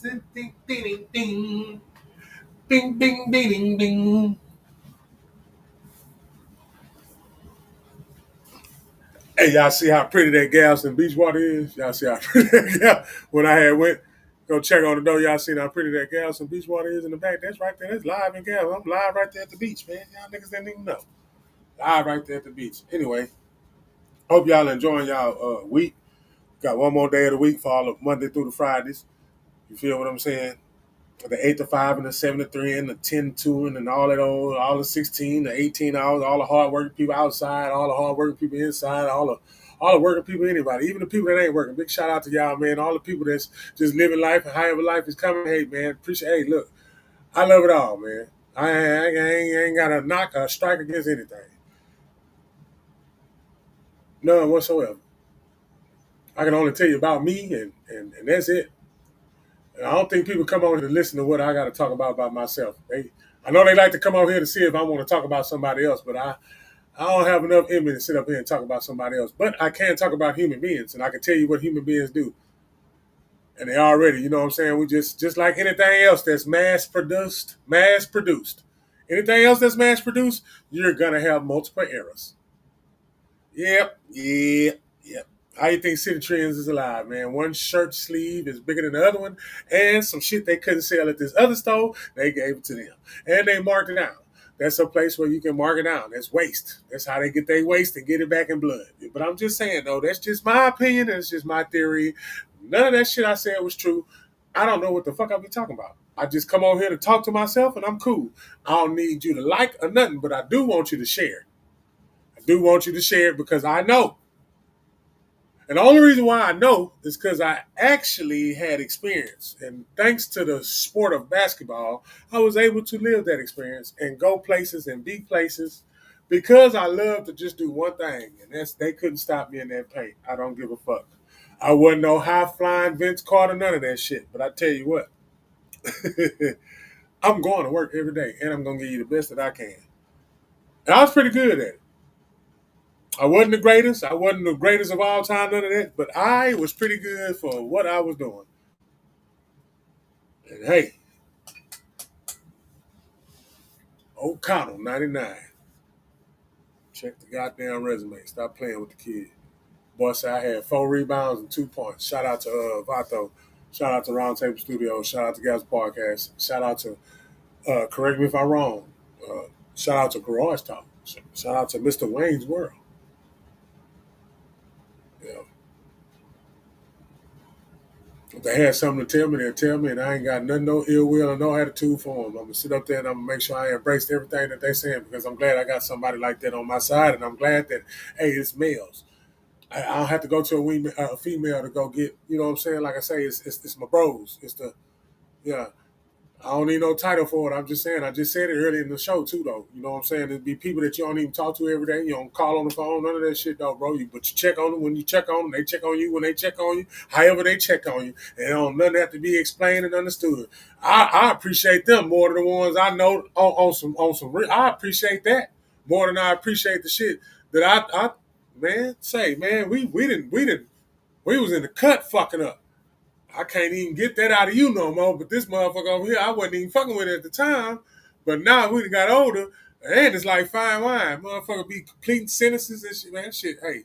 Ding, ding, ding, ding. Bing, bing, bing, bing, bing. Hey, y'all see how pretty that Galveston Beachwater is? Y'all see how pretty that when I had went go check on the door, y'all seen how pretty that Galveston Beachwater is in the back? That's right there. That's live in Galveston. I'm live right there at the beach, man. Y'all niggas didn't even know. Live right there at the beach. Anyway, hope y'all enjoying y'all week. Got one more day of the week for all of Monday through the Fridays. You feel what I'm saying? The 8 to 5 and the 7 to 3 and the 10 to and all the 16, the 18 hours, all the hard working people outside, all the hard working people inside, all the working people, anybody, even the people that ain't working. Big shout out to y'all, man. All the people that's just living life and however life is coming. Hey, man, appreciate. Hey, look, I love it all, man. I ain't got a knock or a strike against anything. None whatsoever. I can only tell you about me, and that's it. And I don't think people come on here to listen to what I got to talk about myself. I know they like to come on here to see if I want to talk about somebody else, but I don't have enough in me to sit up here and talk about somebody else. But I can talk about human beings, and I can tell you what human beings do. And they already, you know what I'm saying? We just like anything else that's mass produced. Anything else that's mass produced, you're gonna have multiple errors. Yep. How you think City Trends is alive, man? One shirt sleeve is bigger than the other one, and some shit they couldn't sell at this other store, they gave it to them. And they marked it out. That's a place where you can mark it down. That's waste. That's how they get their waste and get it back in blood. But I'm just saying, though, that's just my opinion. That's just my theory. None of that shit I said was true. I don't know what the fuck I be talking about. I just come on here to talk to myself, and I'm cool. I don't need you to like or nothing, but I do want you to share. I do want you to share it because I know. And the only reason why I know is because I actually had experience. And thanks to the sport of basketball, I was able to live that experience and go places and be places because I love to just do one thing. And that's they couldn't stop me in that paint. I don't give a fuck. I wasn't no high-flying Vince Carter, none of that shit. But I tell you what, I'm going to work every day, and I'm going to give you the best that I can. And I was pretty good at it. I wasn't the greatest. I wasn't the greatest of all time, none of that. But I was pretty good for what I was doing. And hey, O'Connell, 99. Check the goddamn resume. Stop playing with the kid. Boy said I had 4 rebounds and 2 points. Shout out to Vato. Shout out to Roundtable Studios. Shout out to Gas Podcast. Shout out to, correct me if I'm wrong, shout out to Garage Talk. Shout out to Mr. Wayne's World. Yeah. If they had something to tell me, they'll tell me, and I ain't got nothing, no ill will or no attitude for them. I'm going to sit up there and I'm going to make sure I embrace everything that they're saying because I'm glad I got somebody like that on my side, and I'm glad that, hey, it's males. I don't have to go to a female to go get, you know what I'm saying? Like I say, it's my bros. It's the, yeah. I don't need no title for it. I'm just saying. I just said it earlier in the show, too, though. You know what I'm saying? There'd be people that you don't even talk to every day. You don't call on the phone, none of that shit, though, bro. But you check on them when you check on them. They check on you when they check on you. However they check on you. And don't nothing have to be explained and understood. I appreciate them more than the ones I know on some I appreciate that more than I appreciate the shit that I we was in the cut fucking up. I can't even get that out of you no more. But this motherfucker over here, I wasn't even fucking with it at the time. But now we got older, and it's like fine wine. Motherfucker be completing sentences and shit, man. Shit, hey,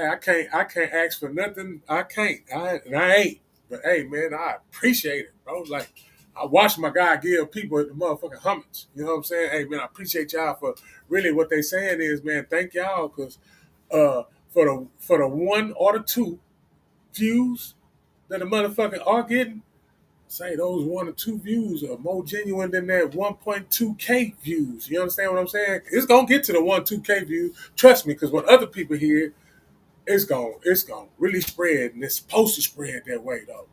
I can't ask for nothing. I ain't. But hey, man, I appreciate it, bro. Like I watch my guy give people the motherfucking homage. You know what I'm saying? Hey, man, I appreciate y'all for really what they saying is, man, thank y'all because for the 1 or the 2 views that the motherfucker are getting, say those 1 or 2 views are more genuine than that 1.2K views. You understand what I'm saying? It's gonna get to the 2K views. Trust me, because when other people hear, it's gonna really spread, and it's supposed to spread that way though.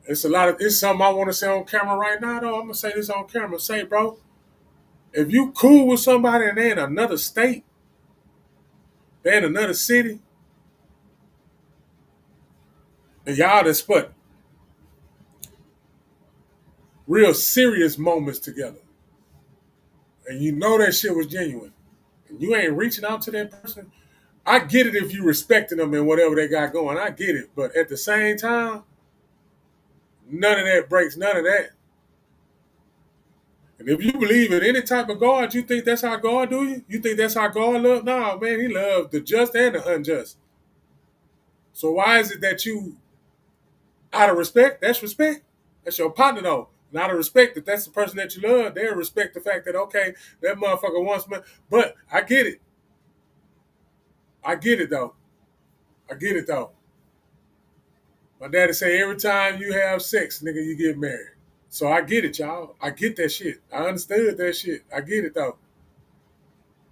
It's something I want to say on camera right now though. I'm gonna say this on camera. Say, bro, if you cool with somebody and they in another state, they in another city, and y'all just put real serious moments together, and you know that shit was genuine, and you ain't reaching out to that person, I get it if you respecting them and whatever they got going. I get it. But at the same time, none of that breaks none of that. And if you believe in any type of God, you think that's how God do you? You think that's how God love? No, man, he loves the just and the unjust. So why is it that you, out of respect, that's respect. That's your partner though. And out of respect, if that's the person that you love, they'll respect the fact that, okay, that motherfucker wants me. But I get it. I get it though. My daddy say every time you have sex, nigga, you get married. So I get it, y'all. I get that shit. I understood that shit. I get it though.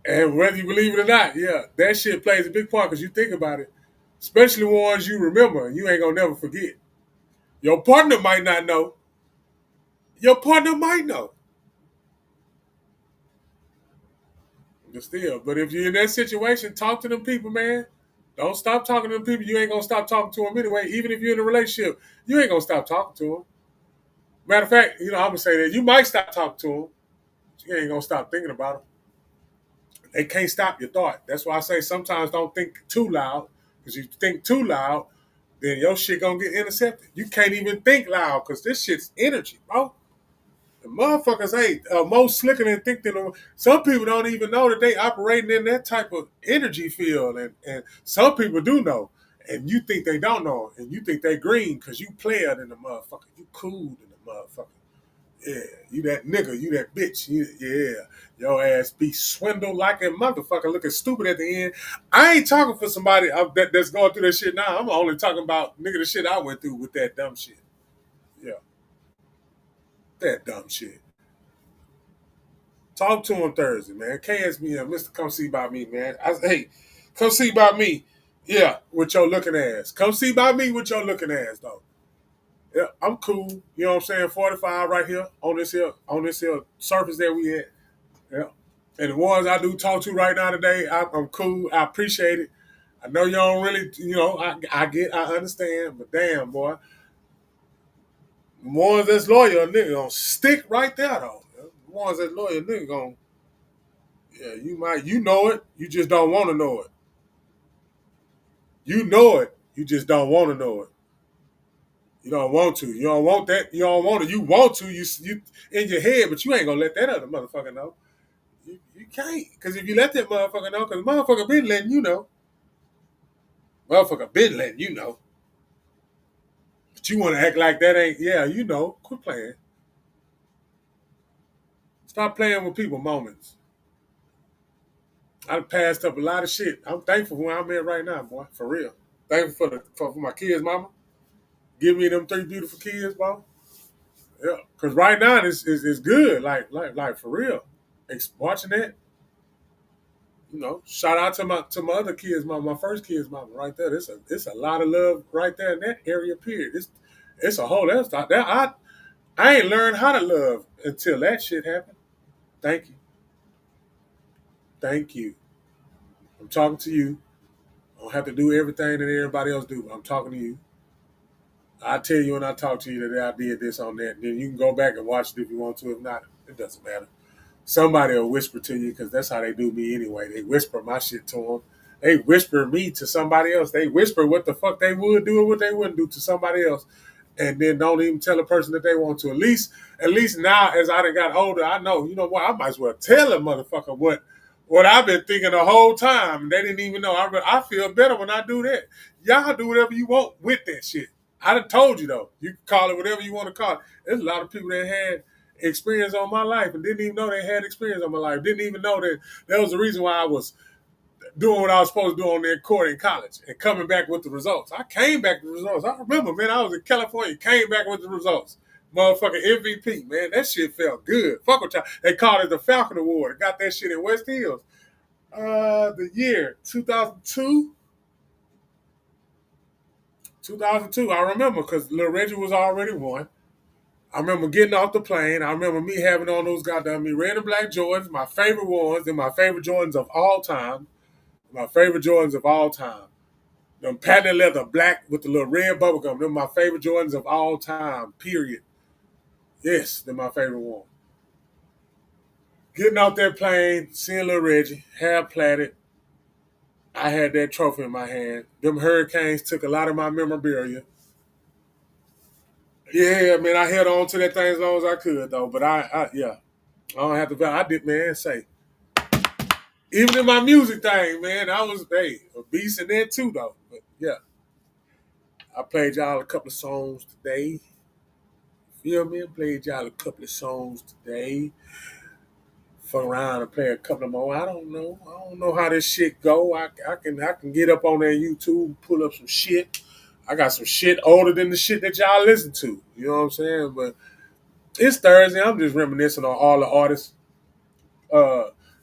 And whether you believe it or not, yeah, that shit plays a big part because you think about it. Especially ones you remember, you ain't gonna never forget. Your partner might not know. Your partner might know. But if you're in that situation, talk to them people, man. Don't stop talking to them people. You ain't gonna stop talking to them anyway. Even if you're in a relationship, you ain't gonna stop talking to them. Matter of fact, I'm gonna say that you might stop talking to them. But you ain't gonna stop thinking about them. They can't stop your thought. That's why I say sometimes don't think too loud. Because if you think too loud, then your shit gonna get intercepted. You can't even think loud because this shit's energy, bro. The motherfuckers ain't more slicker than think than some people don't even know that they operating in that type of energy field, and some people do know, and you think they don't know, and you think they green because you player than the motherfucker, you cool than the motherfucker. Yeah, you that nigga, you that bitch. Yeah, your ass be swindled like a motherfucker, looking stupid at the end. I ain't talking for somebody that's going through that shit now. I'm only talking about nigga the shit I went through with that dumb shit. Yeah, that dumb shit. Talk to him Thursday, man. KSBM, Mr. Come See By Me, man. Hey, come see by me. Yeah, with your looking ass. Come see by me with your looking ass, though. Yeah, I'm cool. You know what I'm saying? 45 right here on this here surface that we at. Yeah. And the ones I do talk to right now today, I'm cool. I appreciate it. I know you don't really, I understand, but damn, boy. The ones that's loyal, nigga, gonna stick right there, though. The ones that's loyal, nigga, gonna, yeah, you know it, you just don't want to know it. You know it, you just don't want to know it. You don't want to. You don't want that. You don't want to. You want to. You in your head, but you ain't gonna let that other motherfucker know. You can't, because if you let that motherfucker know, because the motherfucker been letting you know. Motherfucker been letting you know. But you want to act like that ain't, yeah, you know. Quit playing. Stop playing with people moments. I done passed up a lot of shit. I'm thankful for where I'm at right now, boy. For real. Thankful for my kids, mama. Give me them 3 beautiful kids, boy. Yeah. Because right now it's good. Like for real. Watching that. You know, shout out to my other kids, my first kids, mama, right there. It's a lot of love right there in that area. Period. It's a whole other stuff. I ain't learned how to love until that shit happened. Thank you. Thank you. I'm talking to you. I don't have to do everything that everybody else do. I'm talking to you. I tell you when I talk to you that I did this on that. Then you can go back and watch it if you want to. If not, it doesn't matter. Somebody will whisper to you because that's how they do me anyway. They whisper my shit to them. They whisper me to somebody else. They whisper what the fuck they would do and what they wouldn't do to somebody else, and then don't even tell a person that they want to. At least now, as I done got older, I know. You know what? I might as well tell a motherfucker what I've been thinking the whole time. They didn't even know. I feel better when I do that. Y'all do whatever you want with that shit. I done told you though. You can call it whatever you want to call it. There's a lot of people that had experience on my life and didn't even know they had experience on my life. Didn't even know that there was a reason why I was doing what I was supposed to do on their court in college and coming back with the results. I came back with the results. I remember, man, I was in California, came back with the results. Motherfucking MVP, man. That shit felt good. Fuck with y'all. They called it the Falcon Award. Got that shit in West Hills. The year 2002. 2002, I remember, because Lil Reggie was already won. I remember getting off the plane. I remember me having on those goddamn red and black Jordans, my favorite ones, and my favorite Jordans of all time. My favorite Jordans of all time. Them patent leather black with the little red bubble gum. Them my favorite Jordans of all time, period. Yes, they're my favorite one. Getting off that plane, seeing Lil Reggie, hair plaited. I had that trophy in my hand. Them Hurricanes took a lot of my memorabilia. Yeah, man, I held on to that thing as long as I could, though. But I don't have to. I did, man. Say, even in my music thing, man, I was a beast in there too, though. But yeah, I played y'all a couple of songs today. Feel me? I played y'all a couple of songs today. Fuck around and play a couple of more. I don't know how this shit go. I can get up on there YouTube, pull up some shit. I got some shit older than the shit that y'all listen to. You know what I'm saying? But it's Thursday. I'm just reminiscing on all the artists.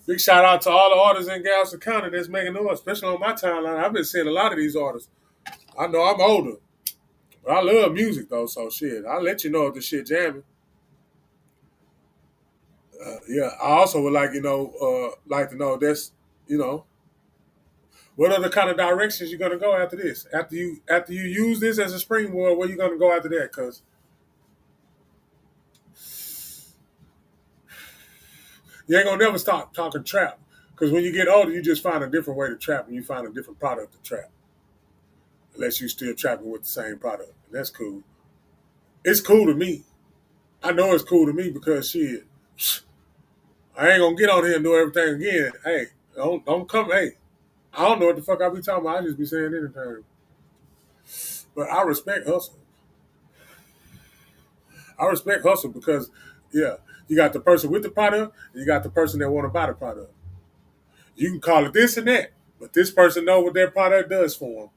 Big shout out to all the artists in Galveston County that's making noise, especially on my timeline. I've been seeing a lot of these artists. I know I'm older, but I love music though, so shit. I'll let you know if the shit jamming. Yeah, I also would like to know that's, what other kind of directions you're gonna go after this? After you use this as a springboard, where you gonna go after that? Because you ain't gonna never stop talking trap. Because when you get older, you just find a different way to trap, and you find a different product to trap. Unless you still trapping with the same product, and that's cool. It's cool to me. I know it's cool to me because shit, I ain't gonna get on here and do everything again. Hey, don't come. Hey, I don't know what the fuck I be talking about. I just be saying anything. But I respect hustle. I respect hustle because Yeah. You got the person with the product, and you got the person that want to buy the product. You can call it this and that, but this person know what their product does for them.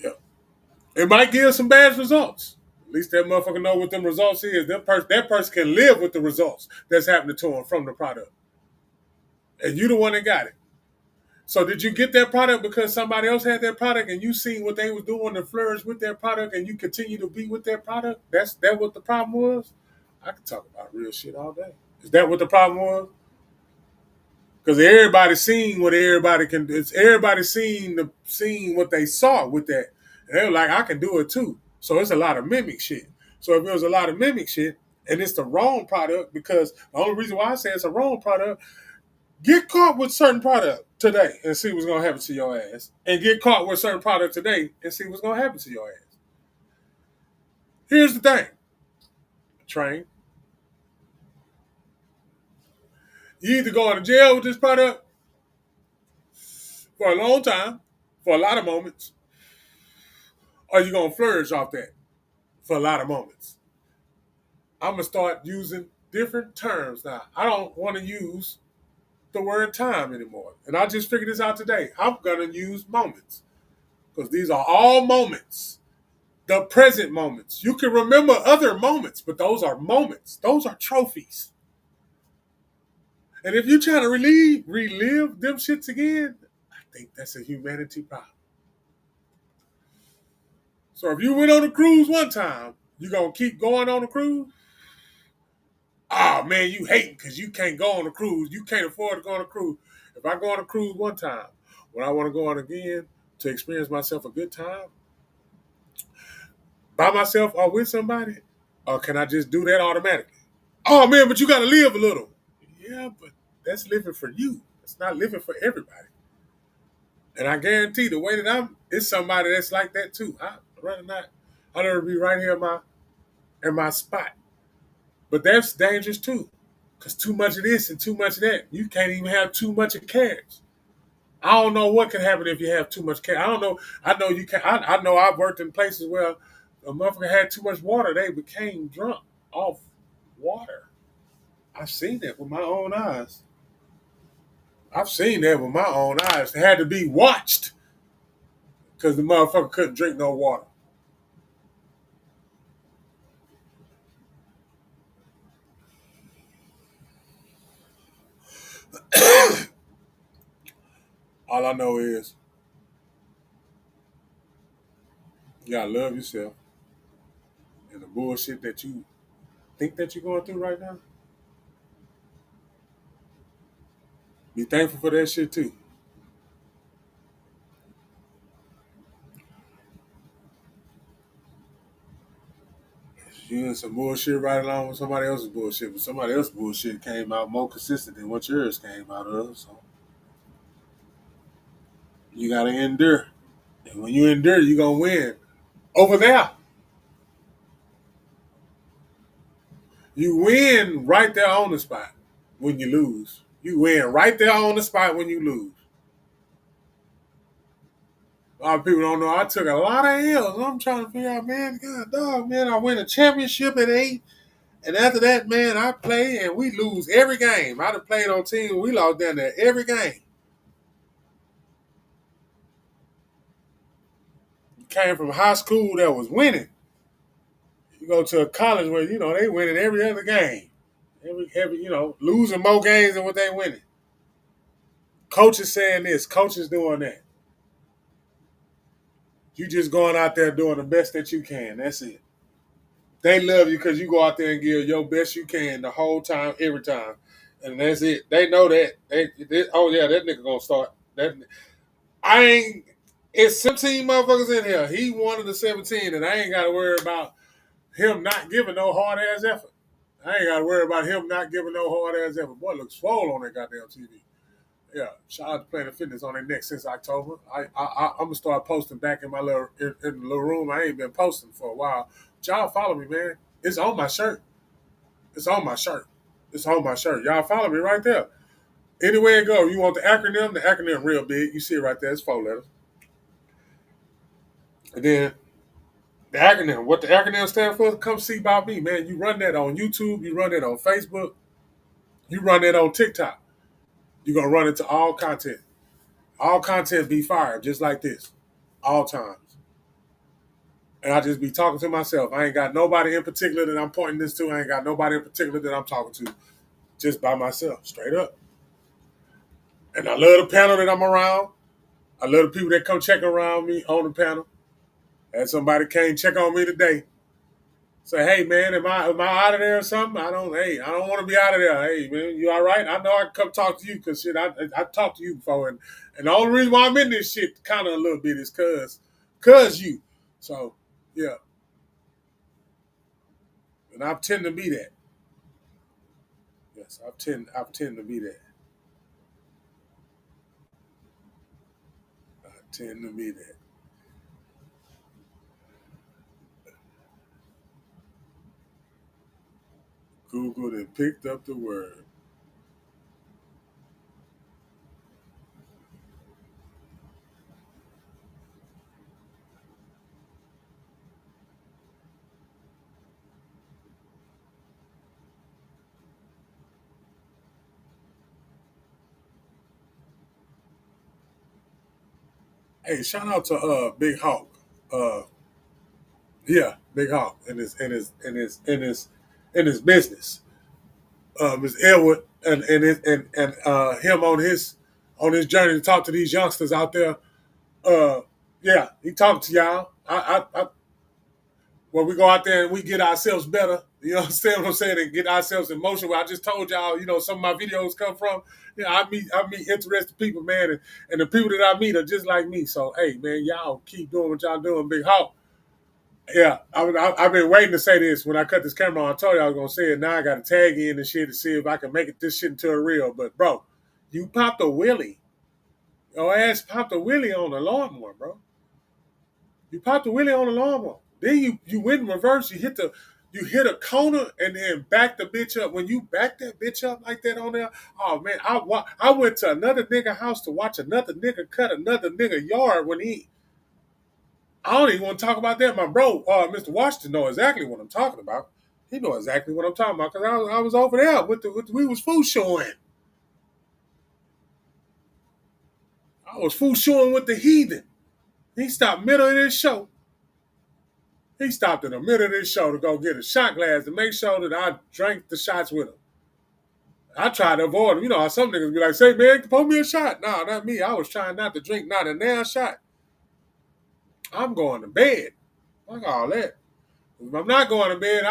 Yeah. It might give some bad results. At least that motherfucker know what them results is. That person can live with the results that's happening to them from the product. And you the one that got it. So did you get that product because somebody else had that product and you seen what they was doing to flourish with their product and you continue to be with their product? That what the problem was? I can talk about real shit all day. Is that what the problem was? Because everybody seen what everybody can do. It's everybody seen what they saw with that. And they were like, I can do it too. So it's a lot of mimic shit. So if it was a lot of mimic shit and it's the wrong product, because the only reason why I say it's a wrong product, get caught with certain product today and see what's gonna happen to your ass. And get caught with certain product today and see what's gonna happen to your ass. Here's the thing. Train. You either go to jail with this product for a long time, for a lot of moments, or you're gonna flourish off that for a lot of moments. I'm gonna start using different terms now. I don't want to use the word time anymore. And I just figured this out today. I'm gonna use moments. Because these are all moments. The present moments. You can remember other moments, but those are moments. Those are trophies. And if you're trying to relive them shits again, I think that's a humanity problem. So if you went on a cruise one time, you gonna keep going on a cruise? Oh man, you hating because you can't go on a cruise. You can't afford to go on a cruise. If I go on a cruise one time, when I want to go on again to experience myself a good time, by myself or with somebody, or can I just do that automatically? Oh man, but you got to live a little. Yeah, but that's living for you. It's not living for everybody. And I guarantee the way that it's somebody that's like that too. I'd rather not. I'd rather be right here in my spot. But that's dangerous too. Because too much of this and too much of that. You can't even have too much of carrots. I don't know what can happen if you have too much carrots. I don't know. I know you can. I know I've worked in places where a motherfucker had too much water. They became drunk off water. I've seen that with my own eyes. I've seen that with my own eyes. They had to be watched because the motherfucker couldn't drink no water. All I know is you gotta love yourself and the bullshit that you think that you're going through right now. Be thankful for that shit too. You in some bullshit right along with somebody else's bullshit, but somebody else's bullshit came out more consistent than what yours came out of. So you gotta endure. And when you endure, you're gonna win. Over there. You win right there on the spot when you lose. You win right there on the spot when you lose. A lot of people don't know I took a lot of L's. I'm trying to figure out, man, God dog, man, I win a championship at 8. And after that, man, I play and we lose every game. I'd have played on teams we lost down there every game. You came from high school that was winning. You go to a college where, they winning every other game. Every losing more games than what they winning. Coaches saying this, coaches doing that. You just going out there doing the best that you can. That's it. They love you because you go out there and give your best you can the whole time, every time. And that's it. They know that. Oh, yeah, that nigga going to start. It's 17 motherfuckers in here. He one of the 17, and I ain't got to worry about him not giving no hard-ass effort. I ain't got to worry about him not giving no hard-ass effort. Boy, looks swole on that goddamn TV. Yeah, shout out to Planet Fitness on their neck since October. I'm gonna start posting back in my little room. I ain't been posting for a while. But y'all follow me, man. It's on my shirt. It's on my shirt. It's on my shirt. Y'all follow me right there. Anywhere it go, you want the acronym real big. You see it right there. It's 4 letters. And then The acronym. What the acronym stand for? Come see about me, man. You run that on YouTube. You run it on Facebook. You run it on TikTok. You're gonna run into all content. All content be fired, just like this, all times. And I just be talking to myself. I ain't got nobody in particular that I'm pointing this to. I ain't got nobody in particular that I'm talking to. Just by myself, straight up. And I love the panel that I'm around. I love the people that come check around me on the panel. And somebody came check on me today. Say, hey man, am I out of there or something? I don't want to be out of there. Hey man, you all right? I know I can come talk to you because shit, I talked to you before, and the only reason why I'm in this shit kind of a little bit is cause you. So yeah, and I tend to be that. Yes, I tend to be that. I tend to be that. Googled and picked up the word. Hey, shout out to Big Hawk. Uh, yeah, Big Hawk in his business. Ms. Edward and him on his journey to talk to these youngsters out there. Uh, yeah, he talked to y'all. When we go out there and we get ourselves better, you understand what I'm saying, and get ourselves in motion. Where I just told y'all, some of my videos come from. Yeah, I meet interested people, man, and the people that I meet are just like me. So hey, man, y'all keep doing what y'all doing, Big Hawk. Yeah, I've been waiting to say this when I cut this camera on. I told you I was gonna say it. Now I got to tag in and shit to see if I can make it this shit into a reel. But bro, you popped a wheelie. Your ass popped a wheelie on the lawnmower, bro. You popped a wheelie on the lawnmower. Then you went in reverse. You hit a corner and then back the bitch up. When you back that bitch up like that on there, oh man, I went to another nigga house to watch another nigga cut another nigga yard when he. I don't even want to talk about that. My bro, Mr. Washington, know exactly what I'm talking about. He know exactly what I'm talking about because I was over there we was food showing. I was food showing with the heathen. He stopped middle of this show. He stopped in the middle of this show to go get a shot glass to make sure that I drank the shots with him. I tried to avoid him. You know how some niggas be like, say, man, pour me a shot. No, not me. I was trying not to drink not a nail shot. I'm going to bed. Like all that. If I'm not going to bed,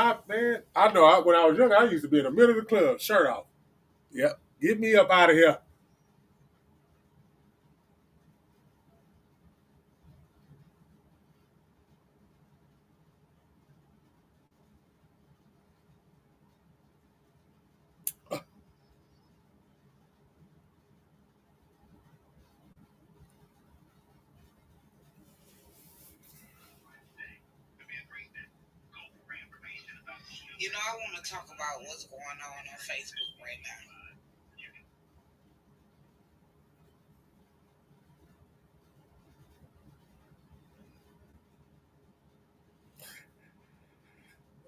I know when I was younger, I used to be in the middle of the club, shirt off. Yep. Get me up out of here. I want to talk about what's going on Facebook right now.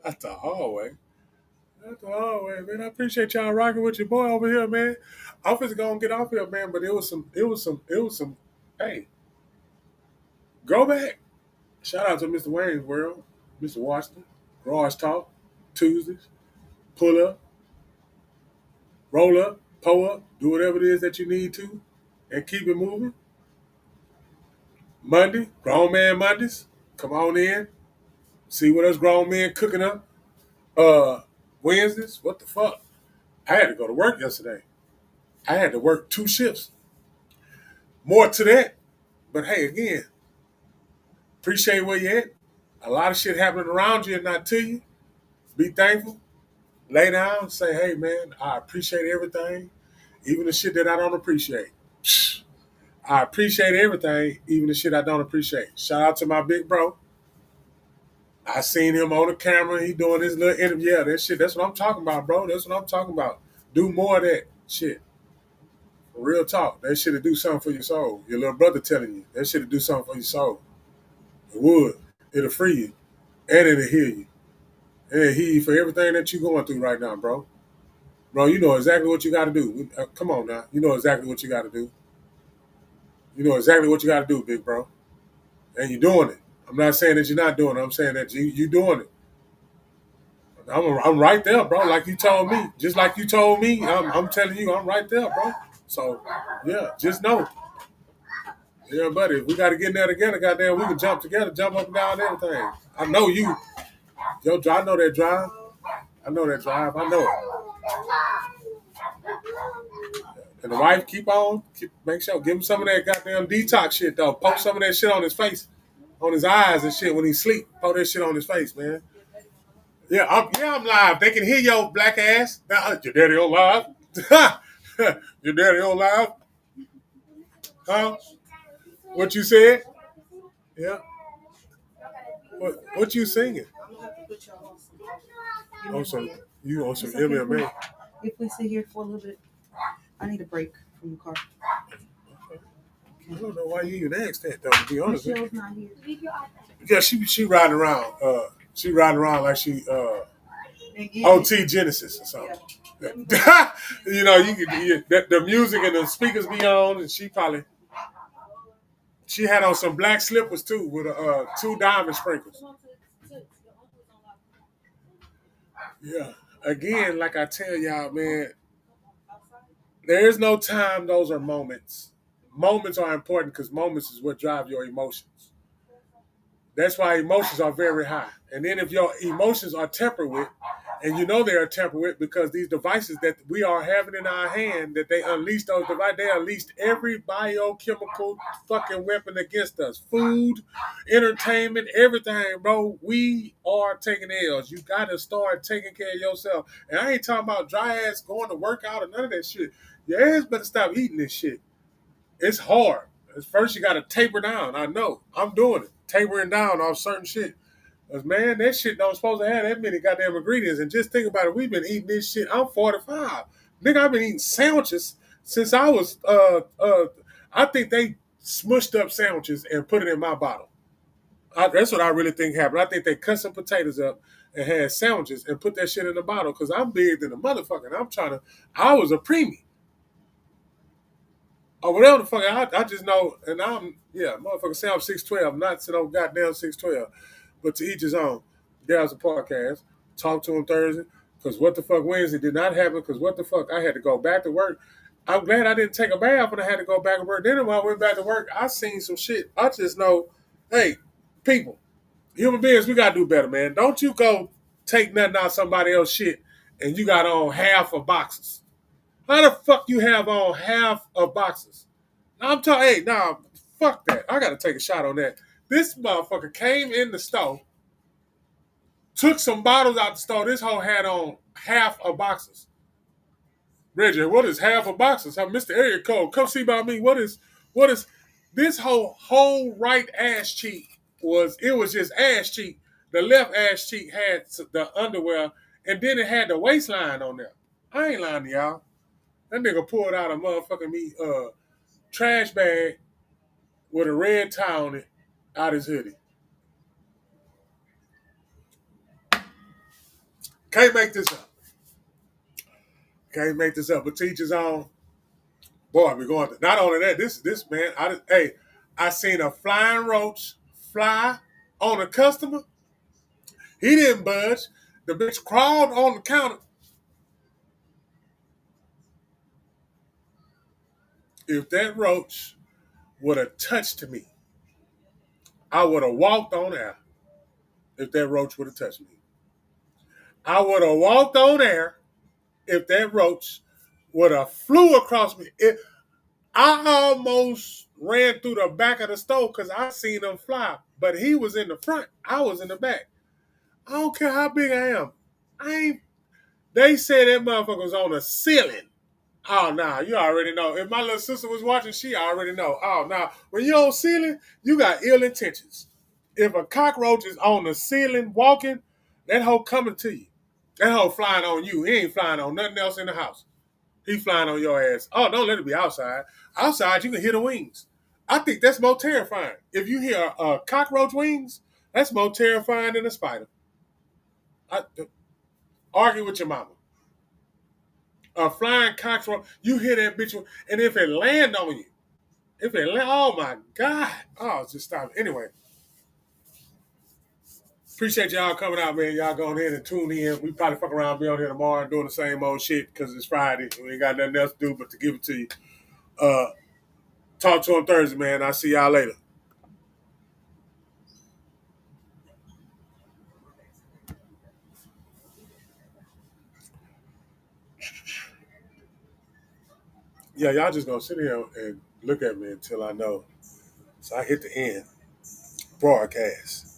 That's the hallway. That's the hallway, man. I appreciate y'all rocking with your boy over here, man. I'm just gonna get off here, man. But it was some. Hey, go back. Shout out to Mr. Wayne's World, Mr. Washington, Garage Talk, Tuesdays, pull up, roll up, pull up, do whatever it is that you need to, and keep it moving. Monday, Grown Man Mondays. Come on in. See what us grown men cooking up. Wednesdays, what the fuck? I had to go to work yesterday. I had to work 2 shifts. More to that. But hey, again, appreciate where you at. A lot of shit happening around you and not to you. Be thankful. Lay down, say, hey man, I appreciate everything, even the shit that I don't appreciate. I appreciate everything, even the shit I don't appreciate. Shout out to my big bro. I seen him on the camera. He doing his little interview. Yeah, that shit. That's what I'm talking about, bro. That's what I'm talking about. Do more of that shit. Real talk. That shit'll do something for your soul. Your little brother telling you that shit'll do something for your soul. It would. It'll free you. And it'll heal you. And it'll heal you for everything that you're going through right now, bro. Bro, you know exactly what you got to do. Come on now. You know exactly what you got to do. You know exactly what you got to do, big bro. And you're doing it. I'm not saying that you're not doing it. I'm saying that you're doing it. I'm right there, bro. Like you told me. Just like you told me, I'm telling you, I'm right there, bro. So, yeah, just know. Yeah, buddy, if we got to get in there together, goddamn, we can jump together, jump up and down and everything. I know you. Yo, I know that drive. I know that drive. I know it. And the wife, make sure, give him some of that goddamn detox shit, though. Poke some of that shit on his face, on his eyes and shit when he sleep. Poke that shit on his face, man. Yeah, I'm live. They can hear your black ass. Your daddy on live? Your daddy on live? Huh? What you said? Yeah. What you singing? Oh, so you on some MMA? If we sit here for a little bit, I need a break from the car. I don't know why you even asked that, though, to be honest with you. Michelle's not here. Yeah, she riding around. She riding around like she OT Genesis or something. Yeah. You know, the music and the speakers be on, and she had on some black slippers too with 2 diamond sprinkles. Yeah. Again, like I tell y'all, man, there is no time. Those are moments. Moments are important because moments is what drive your emotions. That's why emotions are very high. And then if your emotions are tempered with, and you know they are tempered with because these devices that we are having in our hand, that they unleashed those devices, they unleashed every biochemical fucking weapon against us. Food, entertainment, everything, bro. We are taking L's. You got to start taking care of yourself. And I ain't talking about dry ass going to work out or none of that shit. Your ass better stop eating this shit. It's hard. First, you got to taper down. I know. I'm doing it. Tapering down off certain shit. Because, man, that shit don't supposed to have that many goddamn ingredients. And just think about it. We've been eating this shit. I'm 45. Nigga, I've been eating sandwiches since I was, I think they smushed up sandwiches and put it in my bottle. That's what I really think happened. I think they cut some potatoes up and had sandwiches and put that shit in the bottle because I'm big than a motherfucker. And I was a preemie. Or whatever the fuck, I just know, and motherfucker say I'm 6'12", not to no goddamn 6'12". But to each his own. There's a podcast. Talk to him Thursday. Because what the fuck Wednesday did not happen. Because what the fuck, I had to go back to work. I'm glad I didn't take a bath when I had to go back to work. Then when I went back to work, I seen some shit. I just know, hey, people, human beings, we got to do better, man. Don't you go take nothing out of somebody else's shit and you got on half of boxes. How the fuck you have on half of boxes? I'm talking, fuck that. I got to take a shot on that. This motherfucker came in the store, took some bottles out the store. This hoe had on half of boxes. Reggie, what is half of boxes? Mr. Area Code, come see about me. What is this whole right ass cheek was just ass cheek. The left ass cheek had the underwear, and then it had the waistline on there. I ain't lying to y'all. That nigga pulled out a motherfucking trash bag with a red tie on it out his hoodie. Can't make this up. Can't make this up. But teachers on. Boy, we're going to. Not only that, this man, I seen a flying roach fly on a customer. He didn't budge. The bitch crawled on the counter. If that roach would have touched me, I would have walked on air. If that roach would have touched me, I would have walked on air. If that roach would have flew across me, I almost ran through the back of the store because I seen him fly. But he was in the front. I was in the back. I don't care how big I am. They said that motherfucker was on the ceiling. Oh, nah, you already know. If my little sister was watching, she already know. Oh, nah, when you're on ceiling, you got ill intentions. If a cockroach is on the ceiling walking, that hoe coming to you. That hoe flying on you. He ain't flying on nothing else in the house. He flying on your ass. Oh, don't let it be outside. Outside, you can hear the wings. I think that's more terrifying. If you hear cockroach wings, That's more terrifying than a spider. Argue with your mama. A flying cockroach, you hear that bitch, and if it land on you, oh my God. Oh, just stop. Anyway, appreciate y'all coming out, man. Y'all go ahead and tune in. We probably fuck around, be on here tomorrow doing the same old shit because it's Friday. We ain't got nothing else to do but to give it to you. Talk to him Thursday, man. I'll see y'all later. Yeah, y'all just gonna sit here and look at me until I know. So I hit the end broadcast.